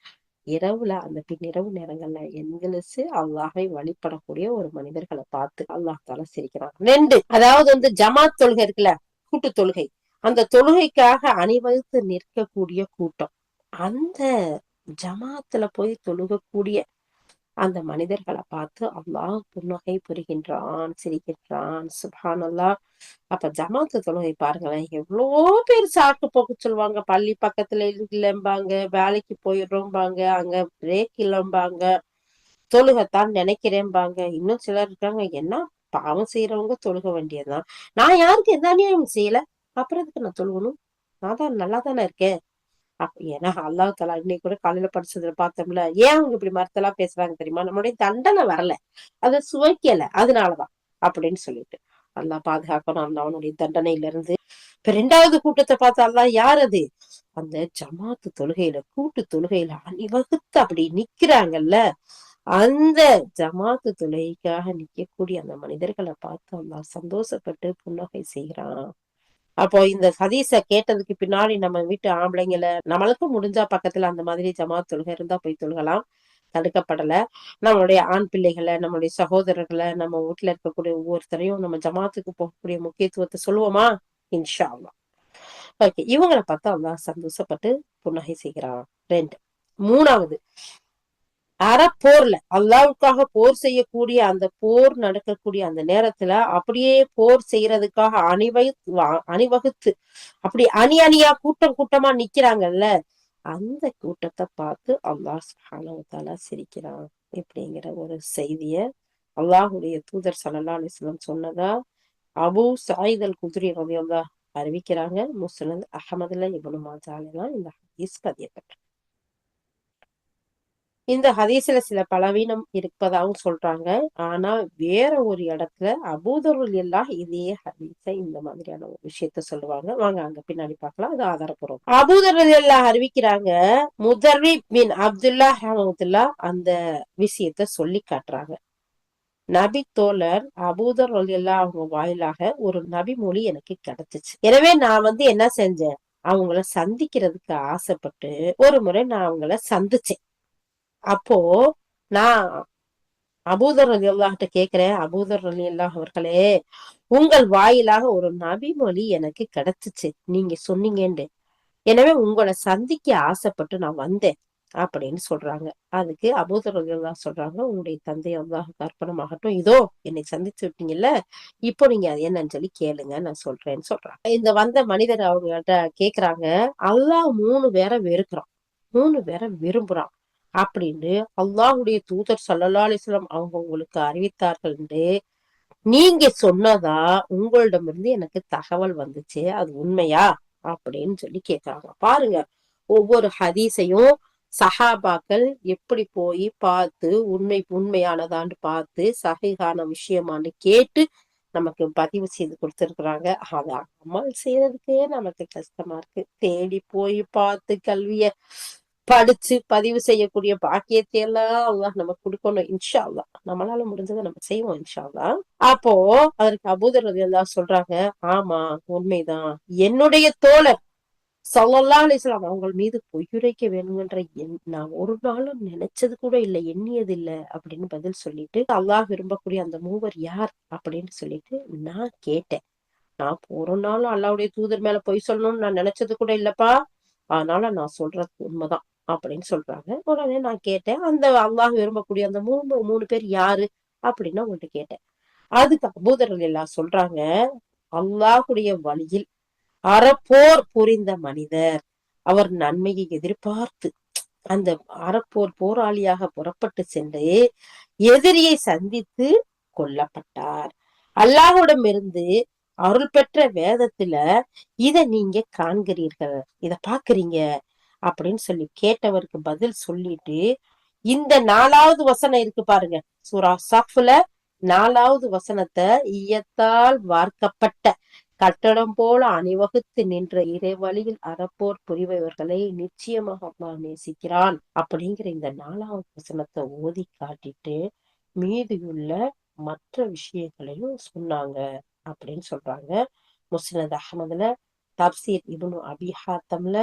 இரவுல அந்த பின்னிரவு நேரங்கள்ல எந்திரிச்சு அல்லாஹை வழிபடக்கூடிய ஒரு மனிதர்களை பார்த்து அல்லாஹ் தாலா சிரிக்கிறான். 2, அதாவது ஜமாத் தொழுகை இருக்குல்ல, கூட்டு தொழுகை, அந்த தொழுகைக்காக அணிவகுத்து நிற்கக்கூடிய கூட்டம், அந்த ஜமாத்துல போய் தொழுகக்கூடிய அந்த மனிதர்களை பார்த்து அல்லாஹ் புன்னகை புரிகின்றான், சிரிக்கின்றான். சுப்ஹானல்லாஹ். அப்ப ஜமாத்து தொழுகை பாருங்களேன், எவ்வளோ பேர் சாக்கு போக்கு சொல்லுவாங்க. பள்ளி பக்கத்துல இல்லம்பாங்க, வேலைக்கு போயிடுறோம்பாங்க, அங்க பிரேக் இல்லம்பாங்க, தொழுகத்தான் நினைக்கிறேன்பாங்க. இன்னும் சிலர் இருக்காங்க, என்ன பாவம் செய்யறவங்க தொழுக வேண்டியதுதான், நான் யாருக்கு எந்த அநியாயம் செய்யல, அப்புறம் எதுக்கு நான் தொழுகணும், நான் தான் நல்லா தானே இருக்கேன். ஏன்னா அல்லாஹ் தஆலா இன்னைக்கு கூட காலையில படிச்சதுல பார்த்தோம்ல, ஏன் அவங்க இப்படி மறுத்தெல்லாம் பேசுறாங்க தெரியுமா? நம்மளுடைய தண்டனை வரல, அதை சுவைக்கல, அதனாலதான் அப்படின்னு சொல்லிட்டு அல்லாஹ் பாதுகாக்கணும் அந்த அவனுடைய தண்டனையில இருந்து. இப்ப 2வது கூட்டத்தை பார்த்து அல்லாஹ், யார் அது? அந்த ஜமாத்து தொழுகையில, கூட்டு தொழுகையில அணிவகுத்து அப்படி நிக்கிறாங்கல்ல, அந்த ஜமாத்து தொழுகைக்காக நிக்கக்கூடிய அந்த மனிதர்களை பார்த்து அல்லாஹ் சந்தோஷப்பட்டு புன்னகை செய்கிறான். அப்போ இந்த ஹதீஸ கேட்டதுக்கு பின்னாடி நம்ம வீட்டு ஆம்பளைங்களை, நம்மளுக்கும் முடிஞ்சா பக்கத்துல அந்த மாதிரி ஜமாத் தொழுகை இருந்தா போய் தொழுகலாம், தடுக்கப்படல. நம்மளுடைய ஆண் பிள்ளைகளை, நம்மளுடைய சகோதரர்களை, நம்ம வீட்டுல இருக்கக்கூடிய ஒவ்வொருத்தரையும் நம்ம ஜமாத்துக்கு போகக்கூடிய முக்கியத்துவத்தை சொல்லுவோமா? இன்ஷா அல்லாஹ். ஓகே, இவங்களை பார்த்தா அல்லாஹ் சந்தோஷப்பட்டு புன்னகை செய்கிறான். 2. 3வது, அறப்போர்ல அல்லாஹ்வுக்காக போர் செய்யக்கூடிய அந்த போர் நடக்கக்கூடிய அந்த நேரத்துல அப்படியே போர் செய்யறதுக்காக அணிவகுத்து அப்படி அணி அணியா கூட்டம் கூட்டமா நிக்கிறாங்கல்ல, அந்த கூட்டத்தை பார்த்து அல்லாஹ் சுப்ஹானஹு வ தஆலா சிரிக்கிறான். இப்படிங்கிற ஒரு செய்திய அல்லாஹ்வுடைய தூதர் ஸல்லல்லாஹு அலைஹி வஸல்லம் சொன்னதா அபூ சயீத் அல் குத்ரி ரலியல்லாஹு அறிவிக்கிறாங்க. முஸ்னத் அஹ்மதுல, இப்னு மாஜால இந்த ஹதீஸ் பதியப்பட்டிருக்கு. இந்த ஹதீஸ்ல சில பலவீனம் இருப்பதாகவும் சொல்றாங்க. ஆனா வேற ஒரு இடத்துல அபூதர் ரலியல்லாஹு இதே ஹதீஸ இந்த மாதிரியான ஒரு விஷயத்த சொல்லுவாங்க. வாங்க அங்க பின்னாடி பார்க்கலாம், அது ஆதாரப்பூர்வம். அபூதர் ரலியல்லாஹு அறிவிக்கிறாங்க, முதர்ரிப் பின் அப்துல்லாஹ் ரஹ்மத்துல்லாஹ் அந்த விஷயத்த சொல்லி காட்டுறாங்க. நபி தோழர் அபூதர் ரலியல்லாஹு அவங்க வாயிலாக ஒரு நபி மொழி எனக்கு கிடைச்சிச்சு. எனவே நான் என்ன செஞ்சேன், அவங்கள சந்திக்கிறதுக்கு ஆசைப்பட்டு ஒரு முறை நான் அவங்கள சந்திச்சேன். அப்போ நான் அபூதர் ரலியல்லாஹுட்ட கேக்குறேன், அபூதர் ரலியல்லாஹு அவர்களே, உங்கள் வாயிலாக ஒரு நபி மொழி எனக்கு கிடைச்சிச்சு, நீங்க சொன்னீங்கன்னு, எனவே உங்களை சந்திக்க ஆசைப்பட்டு நான் வந்தேன் அப்படின்னு சொல்றாங்க. அதுக்கு அபூதர் ரலியல்லாஹு சொல்றாங்க, உங்களுடைய தந்தை அல்லாஹ்வுக்கு அர்ப்பணமாகட்டும், இதோ என்னை சந்திச்சு விட்டீங்கல்ல, இப்போ நீங்க அது என்னன்னு சொல்லி கேளுங்க, நான் சொல்றேன்னு சொல்றாங்க. இந்த வந்த மனிதர் அவங்கள்ட்ட கேக்குறாங்க, அல்லாஹ் 3 பேரை வெறுக்கிறான், 3 பேரை விரும்புறான் அப்படின்னு அல்லாஹ்வுடைய தூதர் ஸல்லல்லாஹு அலைஹி வஸல்லம் அவங்க உங்களுக்கு அறிவித்தார்கள், நீங்க சொன்னதா உங்களிடமிருந்து எனக்கு தகவல் வந்துச்சு, அது உண்மையா அப்படின்னு சொல்லி கேக்குறாங்க. பாருங்க, ஒவ்வொரு ஹதீஸையும் சஹாபாக்கள் எப்படி போய் பார்த்து உண்மையானதான்னு பார்த்து சஹீஹான விஷயமான்னு கேட்டு நமக்கு பதிவு செய்து கொடுத்திருக்கிறாங்க. அத அமல் செய்யறதுக்கே நமக்கு கஷ்டமா இருக்கு. தேடி போய் பார்த்து கல்விய படிச்சு பதிவு செய்யக்கூடிய பாக்கியத்தை எல்லாம் அல்லாஹ் நமக்கு கொடுக்கணும். இன்ஷா அல்லாஹ் நம்மளால முடிஞ்சதை நம்ம செய்வோம் இன்ஷா அல்லாஹ். அப்போ அதற்கு அபூதர் ரலியல்லாஹு சொல்றாங்க, ஆமா உண்மைதான், என்னுடைய தோழர் ஸல்லல்லாஹு அலைஹி வஸல்லம் அவங்க மீது பொய்யுரைக்க வேணும்ன்ற நான் ஒரு நாளும் நினைச்சது கூட இல்லை, எண்ணியது இல்லை அப்படின்னு பதில் சொல்லிட்டு, அல்லாஹ் விரும்பக்கூடிய அந்த 3 யார் அப்படின்னு சொல்லிட்டு நான் கேட்டேன். நான் ஒரு நாளும் அல்லாஹ்வுடைய தூதர் மேல பொய் சொல்லணும்னு நான் நினைச்சது கூட இல்லப்பா, அதனால நான் சொல்றது உண்மைதான் அப்படின்னு சொல்றாங்க. உடனே நான் கேட்டேன், அந்த அல்லாஹ் விரும்பக்கூடிய அந்த 3 பேர் யாரு அப்படின்னு உங்கள்கிட்ட கேட்டேன். அதுக்கு அபூதர் ரலியல்லாஹு சொல்றாங்க, அல்லாஹ்வுடைய வழியில் அறப்போர் புரிந்த மனிதர், அவர் நன்மையை எதிர்பார்த்து அந்த அறப்போர் போராளியாக புறப்பட்டு சென்று எதிரியை சந்தித்து கொல்லப்பட்டார். அல்லாஹ்விடமிருந்து அருள் பெற்ற வேதத்துல இத நீங்க காண்கிறீர்கள், இத பாக்குறீங்க அப்படின்னு சொல்லி கேட்டவருக்கு பதில் சொல்லிட்டு, இந்த 4வது வசனம் இருக்கு பாருங்க, சூரா ஸஃப்ல 4வது வசனத்தை, ஈயத்தால் வார்க்கப்பட்ட கட்டடம் போல அணிவகுத்து நின்ற இறை வழியில் அறப்போர் புரிபவர்களை நிச்சயமாக அல்லாஹ் நேசிக்கிறான் அப்படிங்கிற இந்த 4வது வசனத்தை ஓதி காட்டிட்டு மீதியுள்ள மற்ற விஷயங்களையும் சொன்னாங்க அப்படின்னு சொல்றாங்க. முஸ்னத் அஹ்மதுல, தப்சீர் இப்னு அபி ஹாத்தம்ல,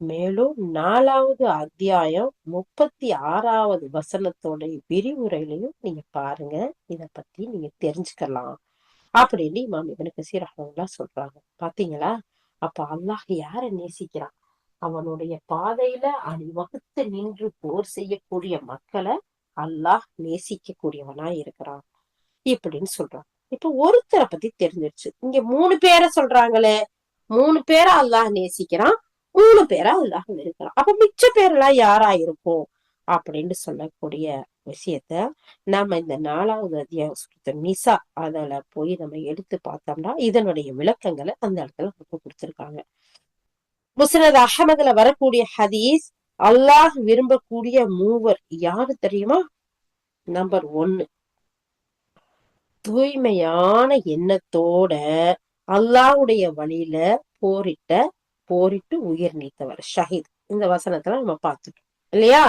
மேலும் 4வது அத்தியாயம் 36வது வசனத்தோட விரிவுரையிலையும் நீங்க பாருங்க. இத பத்தி நீங்க தெரிஞ்சுக்கலாம் அப்படின்னு இமாம் இப்னு கஸீர் ரஹ்மத்துல்லாஹ் சொல்றாங்க. பாத்தீங்களா? அப்ப அல்லாஹ் யார நேசிக்கிறான்? அவனுடைய பாதையில அணிவகுத்து நின்று போர் செய்யக்கூடிய மக்களை அல்லாஹ் நேசிக்க இருக்கிறான் இப்படின்னு சொல்றான். இப்ப ஒருத்தரை பத்தி தெரிஞ்சிருச்சு. இங்க 3 பேரை சொல்றாங்களே, 3 பேரை அல்லாஹ் நேசிக்கிறான், 3 பேரை அல்லாஹ் வெறுக்கிறான். அப்ப மிச்ச பேரெல்லாம் யாரா இருக்கும் அப்படின்னு சொல்லக்கூடிய விஷயத்த நாம இந்த 4வது அத்தியாயம் நிசா அதுல போய் நம்ம எடுத்து பார்த்தோம்னா இதனுடைய விளக்கங்களை அந்த இடத்துல நமக்கு கொடுத்திருக்காங்க. முஸ்னத் அஹமதுல வரக்கூடிய ஹதீஸ், அல்லாஹ் விரும்பக்கூடிய 3 யாரு தெரியுமா? நம்பர் 1, தூய்மையான எண்ணத்தோட அல்லாஹ்வுடைய வழியில போரிட்டு உயிர் நீத்தவர் ஷஹீத். இந்த வசனத்துல நம்ம பார்த்துட்டோம் இல்லையா?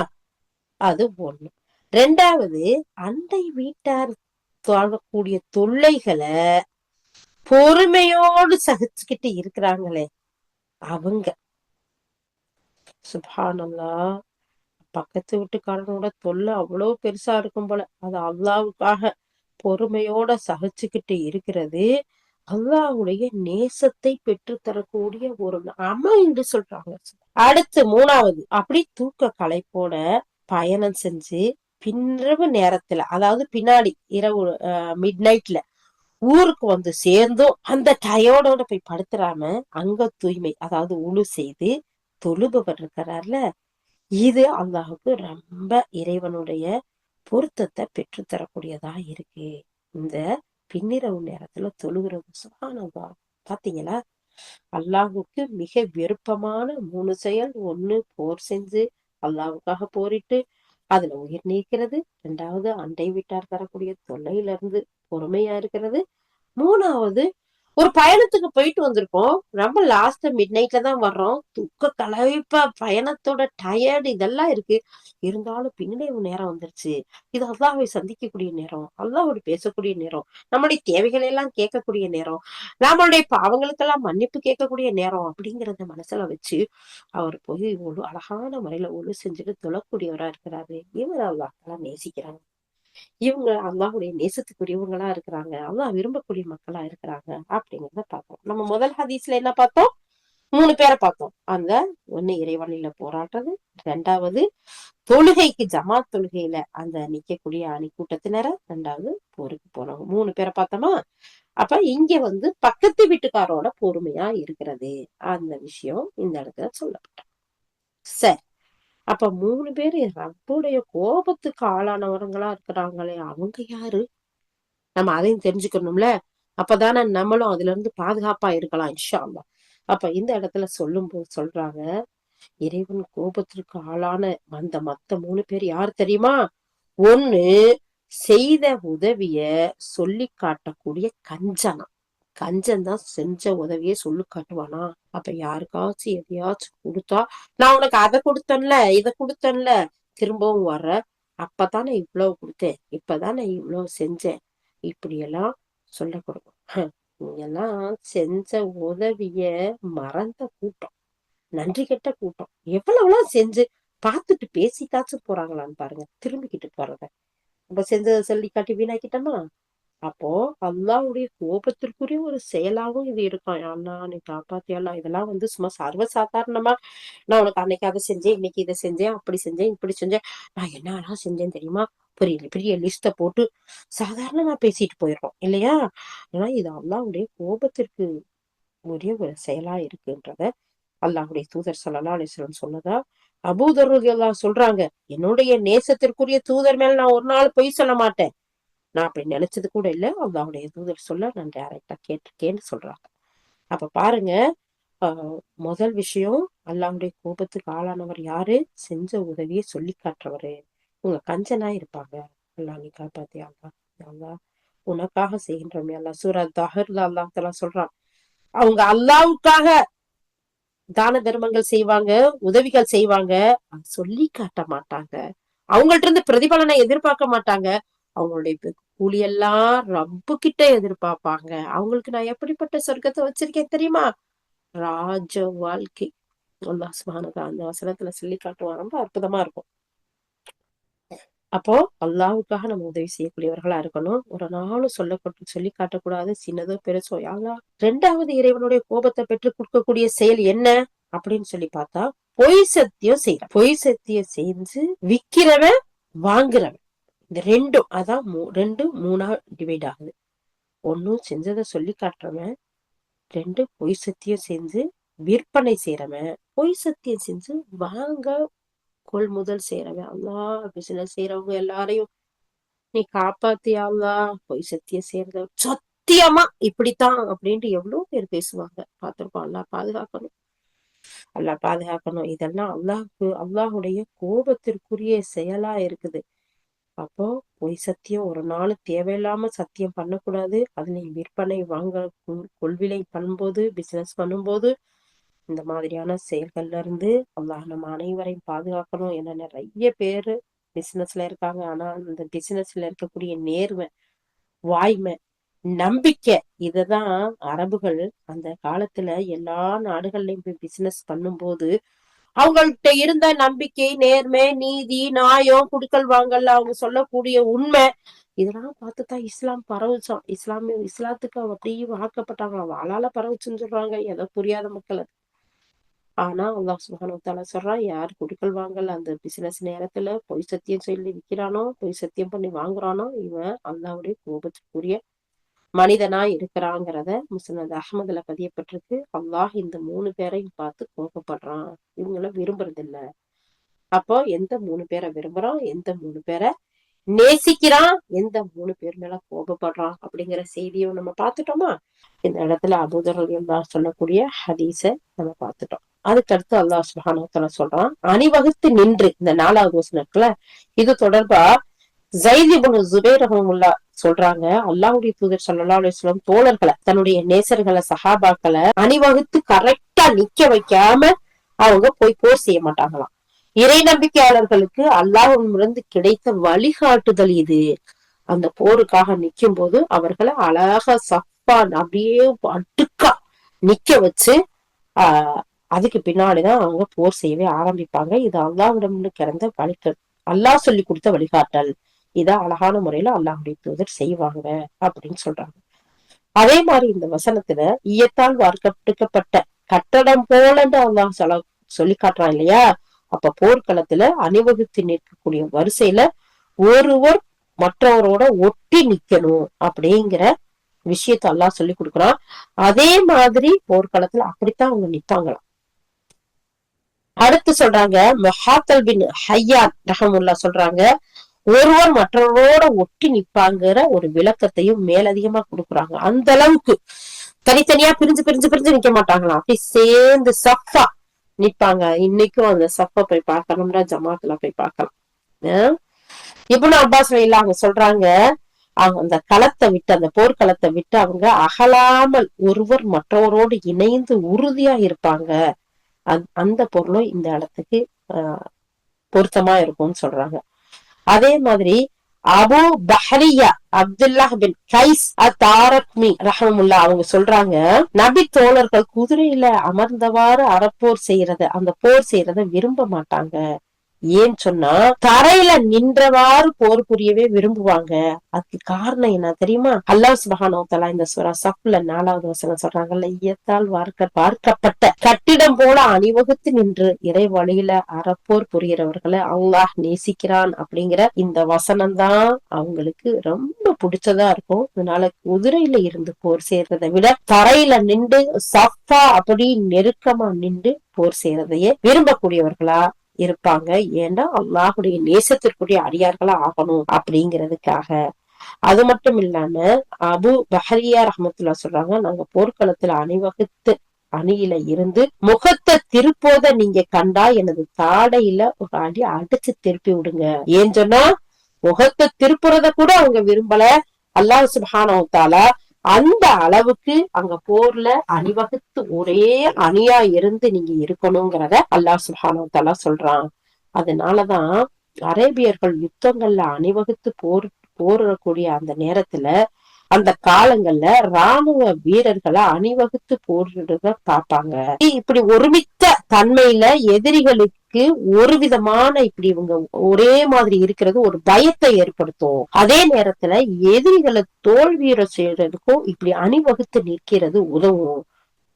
அது 1. 2வது, அண்டை வீட்டார் தாழக்கூடிய தொல்லைகளை பொறுமையோடு சகிச்சுக்கிட்டு இருக்கிறாங்களே அவங்க. சுப்ஹானல்லாஹ், பக்கத்து வீட்டுக்காரனோட தொல்லை அவ்வளவு பெருசா இருக்கும் போல, அது அல்லாஹ்வுக்காக பொறுமையோட சகிச்சுக்கிட்டு இருக்கிறது அல்லாஹ்வுடைய நேசத்தை பெற்று தரக்கூடிய ஒரு அமல் என்று சொல்றாங்க. அடுத்து 3வது, அப்படி தூக்க களைப்போட பயணம் செஞ்சு பின்னிரவு நேரத்துல, அதாவது பின்னாடி இரவு மிட் நைட்ல ஊருக்கு வந்து சேர்ந்தும் அந்த டயோடோட போய் படுத்துறாம அங்க தூய்மை, அதாவது உழு செய்து தொழுபவர் இருக்கிறார்ல, இது அல்லாஹுக்கு ரொம்ப இறைவனுடைய பொருத்தத்தை பெற்று தரக்கூடியதா இருக்கு. இந்த பின்னிரவு நேரத்துல தொழுகிறது. சுப்ஹானல்லாஹ், பாத்தீங்களா? அல்லாஹுக்கு மிக விருப்பமான 3 செயல். 1, போர் செஞ்சு அல்லாஹுக்காக போரிட்டு அதுல உயிர் நீக்கிறது. 2வது, அண்டை வீட்டார் தரக்கூடிய தொல்லையில இருந்து பொறுமையா இருக்கிறது. 3வது, ஒரு பயணத்துக்கு போயிட்டு வந்திருக்கோம், ரொம்ப லாஸ்ட் மிட் நைட்ல தான் வர்றோம், துக்க கலவைப்ப பயணத்தோட டயர்டு இதெல்லாம் இருக்கு, இருந்தாலும் பின்னடைவு நேரம் வந்துருச்சு, இது அல்லாஹ்வை சந்திக்கக்கூடிய நேரம், அல்லாஹ்வோடு பேசக்கூடிய நேரம், நம்மளுடைய தேவைகளை எல்லாம் கேட்கக்கூடிய நேரம், நம்மளுடைய பாவங்களுக்கெல்லாம் மன்னிப்பு கேட்கக்கூடிய நேரம் அப்படிங்கிறத மனசுல வச்சு அவர் போய் அழகான முறையில செஞ்சுட்டு தொழக்கூடியவரா இருக்கிறாரு. இவர் அல்லாஹ் நேசிக்கிறாங்க. இவங்க அல்லாஹ்வுடைய நேசத்துக்குரியவங்களா இருக்கிறாங்க, அல்லாஹ் விரும்பக்கூடிய மக்களா இருக்கிறாங்க அப்படிங்கிறத பார்த்தோம். நம்ம முதல் ஹதீஸ்ல என்ன பார்த்தோம்? 3 பேரை பார்த்தோம். அந்த 1, இறைவனில போராடுறது. 2வது, தொழுகைக்கு ஜமாத் தொழுகையில அந்த நிக்கக்கூடிய அணி கூட்டத்தினரை. 2வது, போருக்கு போனவங்க. 3 பேரை பார்த்தோமா? அப்ப இங்க பக்கத்து வீட்டுக்காரோட பொறுமையா இருக்கிறது, அந்த விஷயம் இந்த இடத்துல சொல்லப்பட்டது. சரி, அப்ப 3 பேரு ரப்புடைய கோபத்துக்கு ஆளானவங்களா இருக்கிறாங்களே, அவங்க யாரு? நம்ம அதையும் தெரிஞ்சுக்கணும்ல. அப்பதானே நம்மளும் அதுல இருந்து பாதுகாப்பா இருக்கலாம் இன்ஷா அல்லாஹ். அப்ப இந்த இடத்துல சொல்லும்போது சொல்றாங்க, இறைவன் கோபத்திற்கு ஆளான அந்த மத்த 3 பேர் யார் தெரியுமா? 1, செய்த உதவிய சொல்லி காட்டக்கூடிய கஞ்சனா. கஞ்சன் தான் செஞ்ச உதவியே சொல்லி காட்டுவானா? அப்ப யாருக்காச்சும் எதையாச்சும் கொடுத்தா, நான் உனக்கு அதை கொடுத்தேன்ல, இதை கொடுத்தேன்ல, திரும்பவும் வர்ற, அப்பதானே இவ்வளவு கொடுத்தேன், இப்பதானே இவ்வளவு செஞ்சேன், இப்படியெல்லாம் சொல்ல கொடுக்கும். நீங்கெல்லாம் செஞ்ச உதவிய மறந்த கூட்டம், நன்றி கெட்ட கூட்டம். எவ்வளவுலாம் செஞ்சு பார்த்துட்டு பேசிட்டாச்சும் போறாங்களான்னு பாருங்க, திரும்பிக்கிட்டு போறத. நம்ம செஞ்சதை சொல்லி காட்டி வீணாக்கிட்டோமா? அப்போ அல்லாஹ்வுடைய கோபத்திற்குரிய ஒரு செயலாவும் இது இருக்கும். அல்லா நீ காப்பாத்தியலாம், இதெல்லாம் சும்மா சர்வசாதாரணமா நான் உனக்கு அன்னைக்கு அதை செஞ்சேன், இன்னைக்கு இதை செஞ்சேன், அப்படி செஞ்சேன், இப்படி செஞ்சேன், நான் என்னெல்லாம் செஞ்சேன் தெரியுமா, பெரிய பெரிய லிஸ்ட போட்டு சாதாரணமா பேசிட்டு போயிடுறோம் இல்லையா? ஆனா இது அல்லாஹ்வுடைய கோபத்திற்கு உரிய ஒரு செயலா இருக்குன்றத அல்லாஹ்வுடைய தூதர் ஸல்லல்லாஹு அலைஹி வஸல்லம் சொன்னதா அபூதர் ரலியல்லாஹு சொல்றாங்க. என்னுடைய நேசத்திற்குரிய தூதர் மேல நான் ஒரு நாள் பொய் சொல்ல மாட்டேன், நான் அப்படி நினைச்சது கூட இல்ல, அல்லாஹ்வுடைய தூதர் சொல்ல நான் டைரக்டா கேட்டிருக்கேன்னு சொல்றாங்க. அப்ப பாருங்க, முதல் விஷயம், அல்லாஹ்வுடைய கோபத்துக்கு ஆளானவர் யாரு? செஞ்ச உதவியை சொல்லி காட்டுறவரு. உங்க கஞ்சனா இருப்பாங்க, அல்லாஹ் நீ காப்பாத்தி அல்லாஹ் உனக்காக செய்கின்றோமே. அல்லாஹ் சூரா தஹர்ல அல்லாஹ் தஆலா சொல்றான், அவங்க அல்லாஹ்வுக்காக தான தர்மங்கள் செய்வாங்க, உதவிகள் செய்வாங்க, சொல்லி காட்ட மாட்டாங்க, அவங்கள்ட்ட இருந்து பிரதிபலனை எதிர்பார்க்க மாட்டாங்க, அவங்களுடைய கூலி எல்லாம் ரப்பு கிட்ட எதிர்பார்ப்பாங்க. அவங்களுக்கு நான் எப்படிப்பட்ட சொர்க்கத்தை வச்சிருக்கேன் தெரியுமா? ராஜ வாழ்க்கை. அல்லாஹ் சுப்ஹானஹு வ தஆலா அந்த வசனத்துல சொல்லி காட்டுவான். ரொம்ப அற்புதமா இருக்கும். அப்போ அல்லாஹ்வுக்காக நம்ம உதவி செய்யக்கூடியவர்களா இருக்கணும். ஒரு நாளும் சொல்லி காட்டக்கூடாது, சின்னதோ பெருசோ. அல்லாஹ் 2வது இறைவனுடைய கோபத்தை பெற்று கொடுக்கக்கூடிய செயல் என்ன அப்படின்னு சொல்லி பார்த்தா, பொய் சத்தியம் செய்யறான். பொய் சத்தியம் செஞ்சு விக்கிறவன் வாங்குறவன், இந்த ரெண்டும் அதான் 2 3 டிவைட் ஆகுது. 1 செஞ்சதை சொல்லி காட்டுறவன், 2 பொய் சத்தியம் செஞ்சு விற்பனை செய்யறவன், பொய் சத்தியம் செஞ்சு வாங்க கொள்முதல் செய்யறவன். அல்லாஹ் பிசினஸ் செய்யறவங்க எல்லாரையும் நீ காப்பாத்தியா அல்லாஹ். பொய் சத்தியம் செய்யறத சத்தியமா இப்படித்தான் அப்படின்ட்டு எவ்வளவு பேர் பேசுவாங்க, பார்த்திருக்கோம். அல்லாஹ் பாதுகாக்கணும், அல்லாஹ் பாதுகாக்கணும். இதெல்லாம் அல்லாஹுடைய கோபத்திற்குரிய செயலா இருக்குது. அப்போ பொய் சத்தியம் ஒரு நாள் தேவையில்லாம சத்தியம் பண்ணக்கூடாது. அதுலயும் விற்பனை வாங்க கொள்விலை பண்ணும்போது, பிசினஸ் பண்ணும்போது இந்த மாதிரியான செயல்கள்ல இருந்து அல்லாஹ் நம்ம அனைவரையும் பாதுகாக்கணும். ஏன்னா நிறைய பேரு பிசினஸ்ல இருக்காங்க. ஆனா அந்த பிசினஸ்ல இருக்கக்கூடிய நேர்மை, வாய்மை, நம்பிக்கை, இததான் அரபுகள் அந்த காலத்துல எல்லா நாடுகள்லயும் போய் பிசினஸ் பண்ணும்போது அவங்கள்ட்ட இருந்த நம்பிக்கை, நேர்மை, நீதி, நியாயம், குடுக்கல் வாங்கல், அவங்க சொல்லக்கூடிய உண்மை, இதெல்லாம் பார்த்துதான் இஸ்லாம் பரவுச்சான். இஸ்லாத்துக்கு அப்படியே வாக்கப்பட்டாங்க, வாழால பரவுச்சுன்னு சொல்றாங்க. ஏதோ புரியாத மக்கள். ஆனா அல்லாஹ் சுப்ஹானஹு வ தஆலா சொல்றான், யார் குடுக்கல் வாங்கல் அந்த பிசினஸ் நேரத்துல பொய் சத்தியம் சொல்லி விக்கிறானோ, பொய் சத்தியம் பண்ணி வாங்குறானோ, இவன் அல்லாஹ்வுடைய கோபத்துக்குரிய மனிதனா இருக்கிறாங்கிறத முஸ்னத் அஹ்மதுல பதியப்பட்டிருக்கு. அல்லாஹ் இந்த 3 பேரையும் பார்த்து கோபப்படுறான், இவங்கள விரும்புறது இல்ல. அப்போ எந்த 3 பேரை விரும்புறான், எந்த 3 பேரை நேசிக்கிறான், எந்த 3 பேர் மேல கோபப்படுறான் அப்படிங்கிற செய்தியும் நம்ம பார்த்துட்டோமா? இந்த இடத்துல அபூதர் ரலியல்லாஹு சொல்லக்கூடிய ஹதீஸ நம்ம பார்த்துட்டோம். அதுக்கடுத்து அல்லாஹ் சுப்ஹானஹு வ தஆலா சொல்றான், அணிவகுத்து நின்று, இந்த 4வது வசனம் இருக்குல்ல, இது தொடர்பா ஸைத் இப்னு ஸுபைர் ரஹ்மத்துல்லாஹ் சொல்றாங்க, அல்லாஹ்வுடைய தூதர் ஸல்லல்லாஹு அலைஹி வஸல்லம் தோழர்களை, தன்னுடைய நேசர்களை, சஹாபாக்களை அணிவகுத்து கரெக்டா நிக்க வைக்காம அவங்க போய் போர் செய்ய மாட்டாங்களாம். இறை நம்பிக்கையாளர்களுக்கு அல்லாஹ்விடமிருந்து கிடைத்த வழிகாட்டுதல் இது. அந்த போருக்காக நிக்கும் போது அவர்களை அழகா சஃபான் அப்படியே அடுக்கா நிக்க வச்சு அதுக்கு பின்னாடிதான் அவங்க போர் செய்யவே ஆரம்பிப்பாங்க. இது அல்லாஹ்விடம் கிடந்த அல்லாஹ் சொல்லி கொடுத்த வழிகாட்டல். இத அழகான முறையில அல்லாஹ்வுடைய தூதர் செய்வாங்க அப்படின்னு சொல்றாங்க. அதே மாதிரி இந்த வசனத்துல ஈயத்தால் வார்க்கப்பட்ட கட்டடம் போலன்னு அல்லாஹ் சொல்லி காட்டுறான் இல்லையா? அப்ப போர்க்களத்துல அணிவகுத்து நிற்கக்கூடிய வரிசையில ஒருவர் மற்றவரோட ஒட்டி நிக்கணும் அப்படிங்கிற விஷயத்த அல்லாஹ் சொல்லி கொடுக்குறான். அதே மாதிரி போர்க்களத்துல அப்படித்தான் அவங்க நிப்பாங்களாம். அடுத்து சொல்றாங்க, முஹாத்தல் பின் ஹையான் ரஹ்மத்துல்லாஹ் சொல்றாங்க, ஒருவர் மற்றவரோட ஒட்டி நிப்பாங்கிற ஒரு விளக்கத்தையும் மேலதிகமா கொடுக்குறாங்க. அந்த அளவுக்கு தனித்தனியா பிரிஞ்சு பிரிஞ்சு பிரிஞ்சு நிக்க மாட்டாங்களாம், அப்படி சேர்ந்து சஃபா நிப்பாங்க. இன்னைக்கும் அந்த சஃபா போய் பார்க்கணும்னா ஜமாத்துல போய் பார்க்கலாம். இப்னு அப்பாஸ் ரலியல்லாஹு அவங்க சொல்றாங்க, அவங்க அந்த களத்தை விட்டு, அந்த போர்க்களத்தை விட்டு அவங்க அகலாமல் ஒருவர் மற்றவரோடு இணைந்து உறுதியா இருப்பாங்க. அந்த பொருளும் இந்த இடத்துக்கு பொருத்தமா இருக்கும்னு சொல்றாங்க. அதே மாதிரி அபு பஹரியா அப்துல்லாஹ் பின் கைஸ் அத்-தாரக்மி ரஹ்மத்துல்லாஹ் அவங்க சொல்றாங்க, நபி தோழர்கள் குதிரையில அமர்ந்தவாறு அறப்போர் செய்யறத, அந்த போர் செய்யறத விரும்ப மாட்டாங்க. ஏன்னு சொன்னா தரையில நின்றவாறு போர் புரியவே விரும்புவாங்க. அதுக்கு காரணம் என்ன தெரியுமா? அல்லாஹ் சுப்ஹானஹு வ தஆலா இந்த சூரா ஸஃப்ல 4வது வசனம் சொல்றாங்கல்ல, ஈயத்தால் வார்க்கப்பட்ட கட்டிடம் போல அணிவகுத்து நின்று இறை வழியில அறப்போர் புரியறவர்களை அல்லாஹ் நேசிக்கிறான் அப்படிங்கிற இந்த வசனம் தான் அவங்களுக்கு ரொம்ப பிடிச்சதா இருக்கும். அதனால குதிரையில இருந்து போர் செய்யறதை விட தரையில நின்று சஃபா அப்படி நெருக்கமா நின்று போர் செய்யறதையே விரும்பக்கூடியவர்களா இருப்பாங்க. ஏன்னா அல்லாஹுடைய நேசத்திற்குரிய அடியார்களா ஆகணும் அப்படிங்கிறதுக்காக. அது மட்டும் இல்லாம அபு பஹரியா ரஹ்மத்துல்லாஹ் சொல்றாங்க, நாங்க போர்க்களத்துல அணிவகுத்து அணியில இருந்து முகத்தை திருப்போத நீங்க கண்டா எனது தாடையில ஒரு அடி அடிச்சு திருப்பி விடுங்க. ஏன் சொன்னா முகத்தை திருப்புறத கூட அவங்க விரும்பல. அல்லாஹ் சுப்ஹானஹு வ தஆலா அந்த அளவுக்கு அங்க போர்ல அணிவகுத்து ஒரே அணியா இருந்து நீங்க இருக்கணுங்கிறத அல்லாஹ் சுப்ஹானஹு வ தஆலா சொல்றான். அதனாலதான் அரேபியர்கள் யுத்தங்கள்ல அணிவகுத்து போரிடக்கூடிய அந்த நேரத்துல அந்த காலங்கள்ல ராணுவ வீரர்களை அணிவகுத்து போரிடுறத பார்ப்பாங்க. இப்படி ஒருமித்த தன்மையில எதிரிகளுக்கு ஒரு விதமான இப்படி இவங்க ஒரே மாதிரி இருக்கிறது ஒரு பயத்தை ஏற்படுத்தும். அதே நேரத்துல எதிரிகளை தோல்வியுற செய்யறதுக்கும் இப்படி அணிவகுத்து நிற்கிறது உதவும்.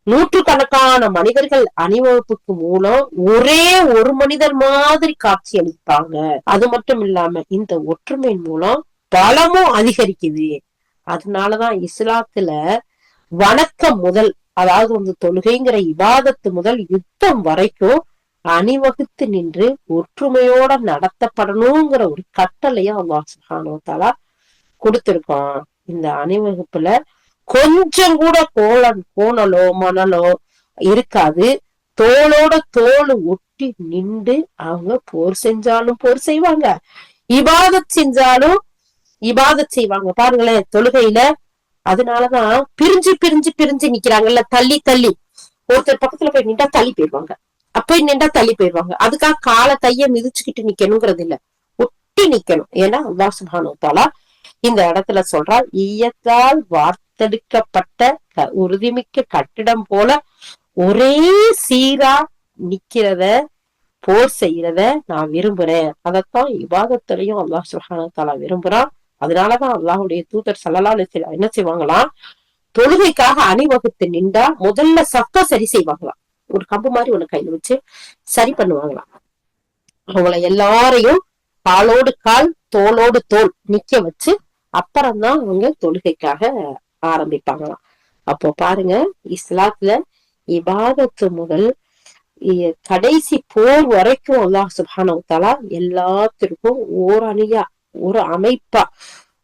நூற்றுக்கணக்கான மனிதர்கள் அணிவகுப்புக்கு மூலம் ஒரே ஒரு மனிதர் மாதிரி காட்சி அளிப்பாங்க. அது மட்டும் இல்லாம இந்த ஒற்றுமையின் மூலம் பலமும் அதிகரிக்குது. அதனாலதான் இஸ்லாத்துல வணக்கம் முதல், அதாவது வந்து தொழுகைங்கிற இபாதத்து முதல் யுத்தம் வரைக்கும் அணிவகுத்து நின்று ஒற்றுமையோட நடத்தப்படணுங்கிற ஒரு கட்டளையும் அல்லாஹ் சுப்ஹானஹு வ தஆலா கொடுத்திருக்கான். இந்த அணிவகுப்புல கொஞ்சம் கூட கோணலோ மணலோ இருக்காது. தோளோட தோல் ஒட்டி நின்று அவங்க போர் செஞ்சாலும் போர் செய்வாங்க, இபாதத் செஞ்சாலும் இபாதத் செய்வாங்க. பாருங்களேன் தொழுகையில. அதனாலதான் பிரிஞ்சு பிரிஞ்சு பிரிஞ்சு நிக்கிறாங்கல்ல, தள்ளி தள்ளி. ஒருத்தர் பக்கத்துல போய் நின்றா தள்ளி போயிடுவாங்க, அப்ப நின்றா தள்ளி போயிடுவாங்க. அதுக்காக காலை கைய மிதிச்சுக்கிட்டு நிக்கணுங்கிறது இல்ல, ஒட்டி நிக்கணும். ஏன்னா அல்லாஹ் சுப்ஹானஹு வ தஆலா இந்த இடத்துல சொல்றார், ஈயத்தால் வார்த்தெடுக்கப்பட்ட உறுதிமிக்க கட்டிடம் போல ஒரே சீரா நிக்கிறத போர் செய்யறத நான் விரும்புறேன். அதத்தான் இபாதத்திலையும் அல்லாஹ் சுப்ஹானஹு வ தஆலா விரும்புறான். அதனாலதான் அல்லாஹ்வுடைய தூதர் ஸல்லல்லாஹு அலைஹி வஸல்லம் என்ன செய்வாங்களாம், தொழுகைக்காக அணிவகுத்து நின்றா முதல்ல சத்தம் சரி செய்வாங்களாம். ஒரு கம்பு மாதிரி ஒண்ணு கையில வச்சு சரி பண்ணுவாங்களாம். அவங்கள எல்லாரையும் காலோடு கால் தோளோடு தோல் நிக்க வச்சு அப்புறம்தான் அவங்க தொழுகைக்காக ஆரம்பிப்பாங்களாம். அப்போ பாருங்க, இஸ்லாத்துல இபாதத்து முதல் கடைசி போர் வரைக்கும் அல்லாஹ் சுப்ஹானஹு வ தஆலா எல்லாத்திற்கும் ஓர் அணியா, ஒரு அமைப்பா,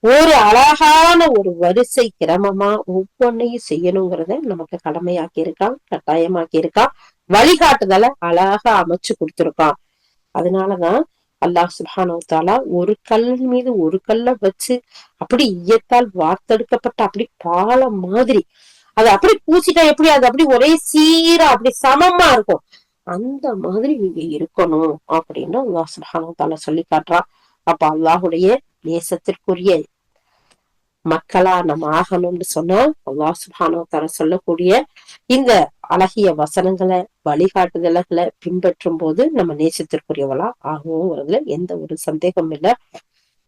ஒரு அழகான ஒரு வரிசை கிரமமா ஒவ்வொன்னையும் செய்யணுங்கிறத நமக்கு கடமையாக்கி இருக்கான், கட்டாயமாக்கி இருக்கான், வழிகாட்டுதலை அழகா அமைச்சு கொடுத்திருக்கான். அதனாலதான் அல்லாஹ் சுப்ஹானஹு வ தஆலா ஒரு கல் மீது ஒரு கல்ல வச்சு அப்படி ஈயத்தால் வார்த்தெடுக்கப்பட்ட அப்படி பாலம் மாதிரி அது அப்படி பூசிட்டா எப்படி அது அப்படி ஒரே சீரா அப்படி சமமா இருக்கும். அந்த மாதிரி நீங்க இருக்கணும் அப்படின்னு அல்லாஹ் சுப்ஹானஹு வ தஆலா சொல்லி காட்டுறான். அப்ப அல்லாஹுடைய நேசத்திற்குரிய மக்களா நம்ம ஆகணும்னு சொன்னா அல்லாஹ் சுப்ஹானஹு வ தஆலா சொல்லக்கூடிய இந்த அழகிய வசனங்களை வழிகாட்டுதல்களை பின்பற்றும் போது நம்ம நேசத்திற்குரியவளா ஆகும்ங்கிறதுல எந்த ஒரு சந்தேகமும் இல்லை.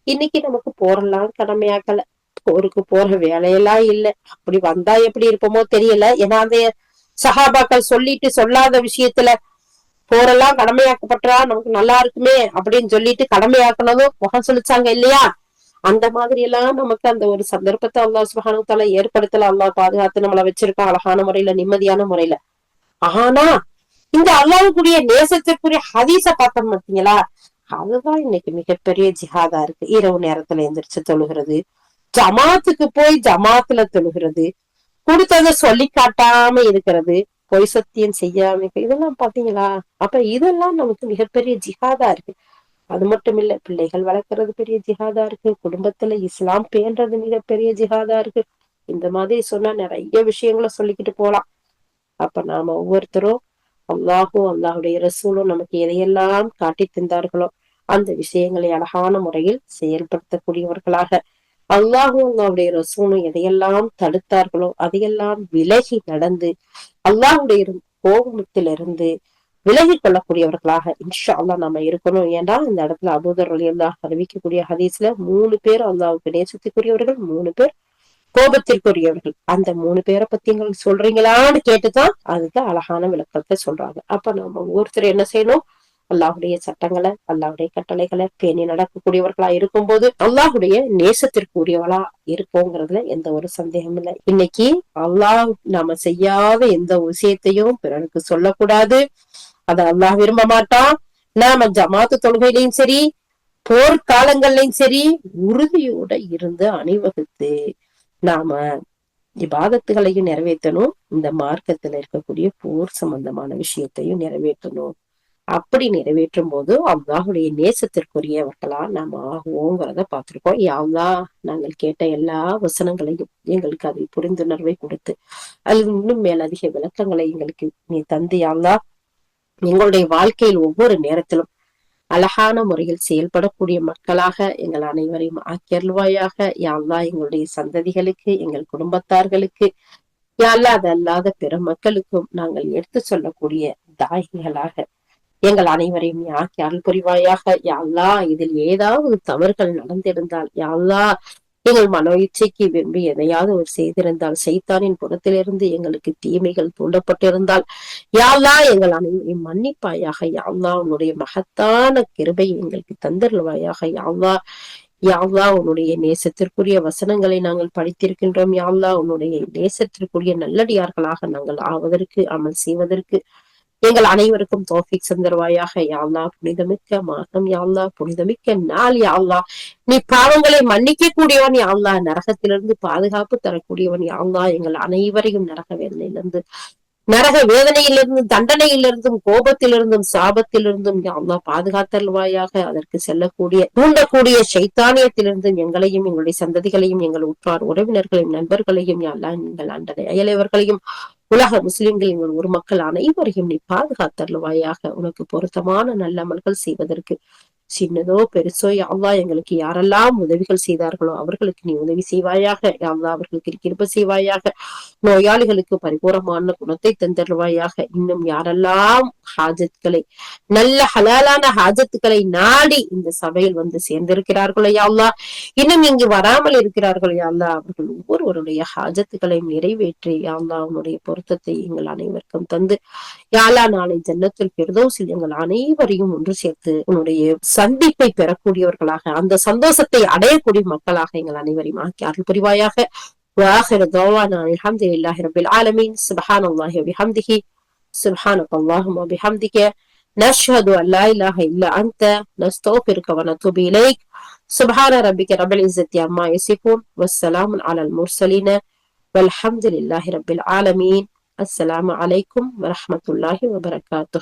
இன்னைக்கு நமக்கு போரெல்லாம் கடமையாக்கல, போருக்கு போற வேலையெல்லாம் இல்லை. அப்படி வந்தா எப்படி இருப்போமோ தெரியல. ஏன்னா அந்த சஹாபாக்கள் சொல்லிட்டு சொல்லாத விஷயத்துல போரெல்லாம் கடமையாக்கப்பட்டா நமக்கு நல்லா இருக்குமே அப்படின்னு சொல்லிட்டு கடமையாக்குனதும் முகம் சுழிச்சாங்க இல்லையா? அந்த மாதிரி எல்லாம் நமக்கு அந்த ஒரு சந்தர்ப்பத்தை அல்லாஹ் சுப்ஹானஹு வ தஆலா ஏற்படுத்தல. அல்லாஹ் பாதுகாத்து நம்மளை வச்சிருக்கான் அழகான முறையில, நிம்மதியான முறையில. ஆனா இந்த அல்லாஹ்வுடைய நேசத்திற்குரிய ஹதீஸ பார்த்தோம் பார்த்தீங்களா, அதுதான் இன்னைக்கு மிகப்பெரிய ஜிஹாதா இருக்கு. இரவு நேரத்துல எந்திரிச்சு தொழுகிறது, ஜமாத்துக்கு போய் ஜமாத்துல தொழுகிறது, கொடுத்ததை சொல்லி காட்டாம இருக்கிறது, பொய் சத்தியம் செய்யாம இதெல்லாம் பாத்தீங்களா? அப்ப இதெல்லாம் நமக்கு மிகப்பெரிய ஜிஹாதா இருக்கு. அது மட்டும் இல்ல, பிள்ளைகள் வளர்க்கறது பெரிய ஜிஹாதா இருக்கு, குடும்பத்துல இஸ்லாம் பேன்றது மிகப்பெரிய ஜிஹாதா இருக்கு. இந்த மாதிரி சொன்னா நிறைய விஷயங்களை சொல்லிக்கிட்டு போலாம். அப்ப நாம ஒவ்வொருத்தரும் அல்லாஹும் அல்லாஹுடைய ரசூலும் நமக்கு எதையெல்லாம் காட்டி தந்தார்களோ அந்த விஷயங்களை அழகான முறையில் செயல்படுத்தக்கூடியவர்களாக, அல்லாஹும் அல்லாஹுடைய ரசூலும் எதையெல்லாம் தடுத்தார்களோ அதையெல்லாம் விலகி நடந்து அல்லாஹுடைய கோபத்திலிருந்து விலகி கொள்ளக்கூடியவர்களாக இன்ஷா அல்லாஹ் நாம இருக்கணும். ஏன்னா இந்த இடத்துல அபூதர் ரலியல்லாஹு அறிவிக்கக்கூடிய ஹதீஸ்ல 3 பேர் அல்லாஹ்வுக்கு நேசத்துக்குரியவர்கள், 3 பேர் கோபத்திற்குரியவர்கள். அந்த 3 பேரை பத்தி எங்களுக்கு சொல்றீங்களான்னு கேட்டுதான் அதுக்கு அழகான விளக்கத்தை சொல்றாங்க. அப்ப நம்ம ஒவ்வொருத்தரும் என்ன செய்யணும், அல்லாஹுடைய சட்டங்களை அல்லாஹுடைய கட்டளைகளை பேணி நடக்கக்கூடியவர்களா இருக்கும்போது அல்லாஹுடைய நேசத்திற்குரியவளா இருப்போங்கிறதுல எந்த ஒரு சந்தேகமும் இல்லை. இன்னைக்கு அல்லாஹ் நாம செய்யாத எந்த விஷயத்தையும் பிறருக்கு சொல்லக்கூடாது, அத அல்லாஹ் விரும்ப மாட்டான். நாம ஜமாத்து தொழுகையிலையும் சரி போர்க்காலங்கள்லயும் சரி உறுதியோட இருந்து அணிவகுத்து நாம இபாதத்துகளையும் நிறைவேற்றணும், இந்த மார்க்கத்துல இருக்கக்கூடிய போர் சம்பந்தமான விஷயத்தையும் நிறைவேற்றணும். அப்படி நிறைவேற்றும் போது அல்லாஹுடைய நேசத்திற்குரியவர்களா நாம ஆகுவோங்கிறத பார்த்திருக்கோம். யா அல்லாஹ், நாங்கள் கேட்ட எல்லா வசனங்களையும் எங்களுக்கு அதை புரிந்துணர்வை கொடுத்து அதில் இன்னும் மேலதிக விளக்கங்களை எங்களுக்கு நீ தந்து யா அல்லாஹ் எங்களுடைய வாழ்க்கையில் ஒவ்வொரு நேரத்திலும் அழகான முறையில் செயல்படக்கூடிய மக்களாக எங்கள் அனைவரையும் ஆக்கியருள்வாயாக. யா அல்லாஹ் எங்களுடைய சந்ததிகளுக்கு, எங்கள் குடும்பத்தார்களுக்கு, யா அல்லாஹ் அது அல்லாத பிற மக்களுக்கும் நாங்கள் எடுத்து சொல்லக்கூடிய தாய்களாக எங்கள் அனைவரையும் நீ ஆக்கி அருள் புரிவாயாக. யா அல்லாஹ் இதில் ஏதாவது தவறுகள் நடந்திருந்தால், யா அல்லாஹ் எங்கள் மனோ இச்சைக்கு விரும்பி எதையாவது ஒரு செய்திருந்தால், சைத்தானின் புறத்திலிருந்து எங்களுக்கு தீமைகள் தூண்டப்பட்டிருந்தால், யா அல்லாஹ் எங்கள் அனைவரையும் மன்னிப்பாயாக. யா அல்லாஹ் உன்னுடைய மகத்தான கிருபை எங்களுக்கு தந்தருள்வாயாக. யா அல்லாஹ், யா அல்லாஹ் உன்னுடைய நேசத்திற்குரிய வசனங்களை நாங்கள் படித்திருக்கின்றோம். யா அல்லாஹ் உன்னுடைய நேசத்திற்குரிய நல்லடியார்களாக நாங்கள் ஆவதற்கு, அமல் செய்வதற்கு எங்கள் அனைவருக்கும் தௌஃபீக் சந்தருவாயாக. யா அல்லாஹ் புனிதமிக்க மாதம், யா அல்லாஹ் புனிதமிக்க நாள், யா அல்லாஹ் நீ பாவங்களை மன்னிக்க கூடியவன், யா அல்லாஹ் நரகத்திலிருந்து பாதுகாப்பு தரக்கூடியவன், யா அல்லாஹ் எங்கள் அனைவரையும் நரக வேதனையிலிருந்து, தண்டனையிலிருந்தும், கோபத்திலிருந்தும், சாபத்திலிருந்தும் யா அல்லாஹ் பாதுகாத்தல்வாயாக. அதற்கு செல்லக்கூடிய தூண்டக்கூடிய சைத்தானியத்திலிருந்தும் எங்களையும், எங்களுடைய சந்ததிகளையும், எங்கள் உற்றார் உறவினர்களையும், நண்பர்களையும், யா அல்லாஹ் எங்கள் அண்டனை அயலவர்களையும், உலக முஸ்லிம்கள், எங்கள் ஒரு மக்கள் அனைவரையும் நீ பாதுகாத்தருள்வாயாக. உனக்கு பொருத்தமான நல்ல அமல்கள் செய்வதற்கு சின்னதோ பெருசோ யா அல்லாஹ் எங்களுக்கு யாரெல்லாம் உதவிகள் செய்தார்களோ அவர்களுக்கு நீ உதவி செய்வாயாக. யா அல்லாஹ் அவர்களுக்கு கிருபை செய்வாயாக. நோயாளிகளுக்கு பரிபூரமான குணத்தை தந்தருவாயாக. இன்னும் யாரெல்லாம் ஹாஜத்துக்களை, நல்ல ஹலாலான ஹாஜத்துக்களை நாடி இந்த சபையில் வந்து சேர்ந்திருக்கிறார்களோ யா அல்லாஹ், இன்னும் இங்கு வராமல் இருக்கிறார்கள் யா அல்லாஹ், அவர்கள் ஒவ்வொருவருடைய ஹாஜத்துக்களையும் நிறைவேற்றி யா அல்லாஹ் உன்னுடைய பொருத்தத்தை எங்கள் அனைவருக்கும் தந்து யா அல்லாஹ் நாளை ஜன்னத்துல் ஃபிர்தௌஸில் எங்கள் அனைவரையும் ஒன்று சேர்த்து உன்னுடைய சந்திப்பை பெறக்கூடியவர்களாக, அந்த சந்தோஷத்தை அடையக்கூடிய மக்களாக எங்கள் அனைவரையும் ஆக்கி அருள் புரிவாயாக. وآخر دعوانا الحمد لله رب العالمين. سبحان الله وبحمده. سبحانك اللهم وبحمدك. نشهد أن لا إله إلا أنت. نستغفرك ونتوب إليك. سبحان ربك رب العزة عما يصفون. والسلام على المرسلين. والحمد لله رب العالمين. السلام عليكم ورحمة الله وبركاته.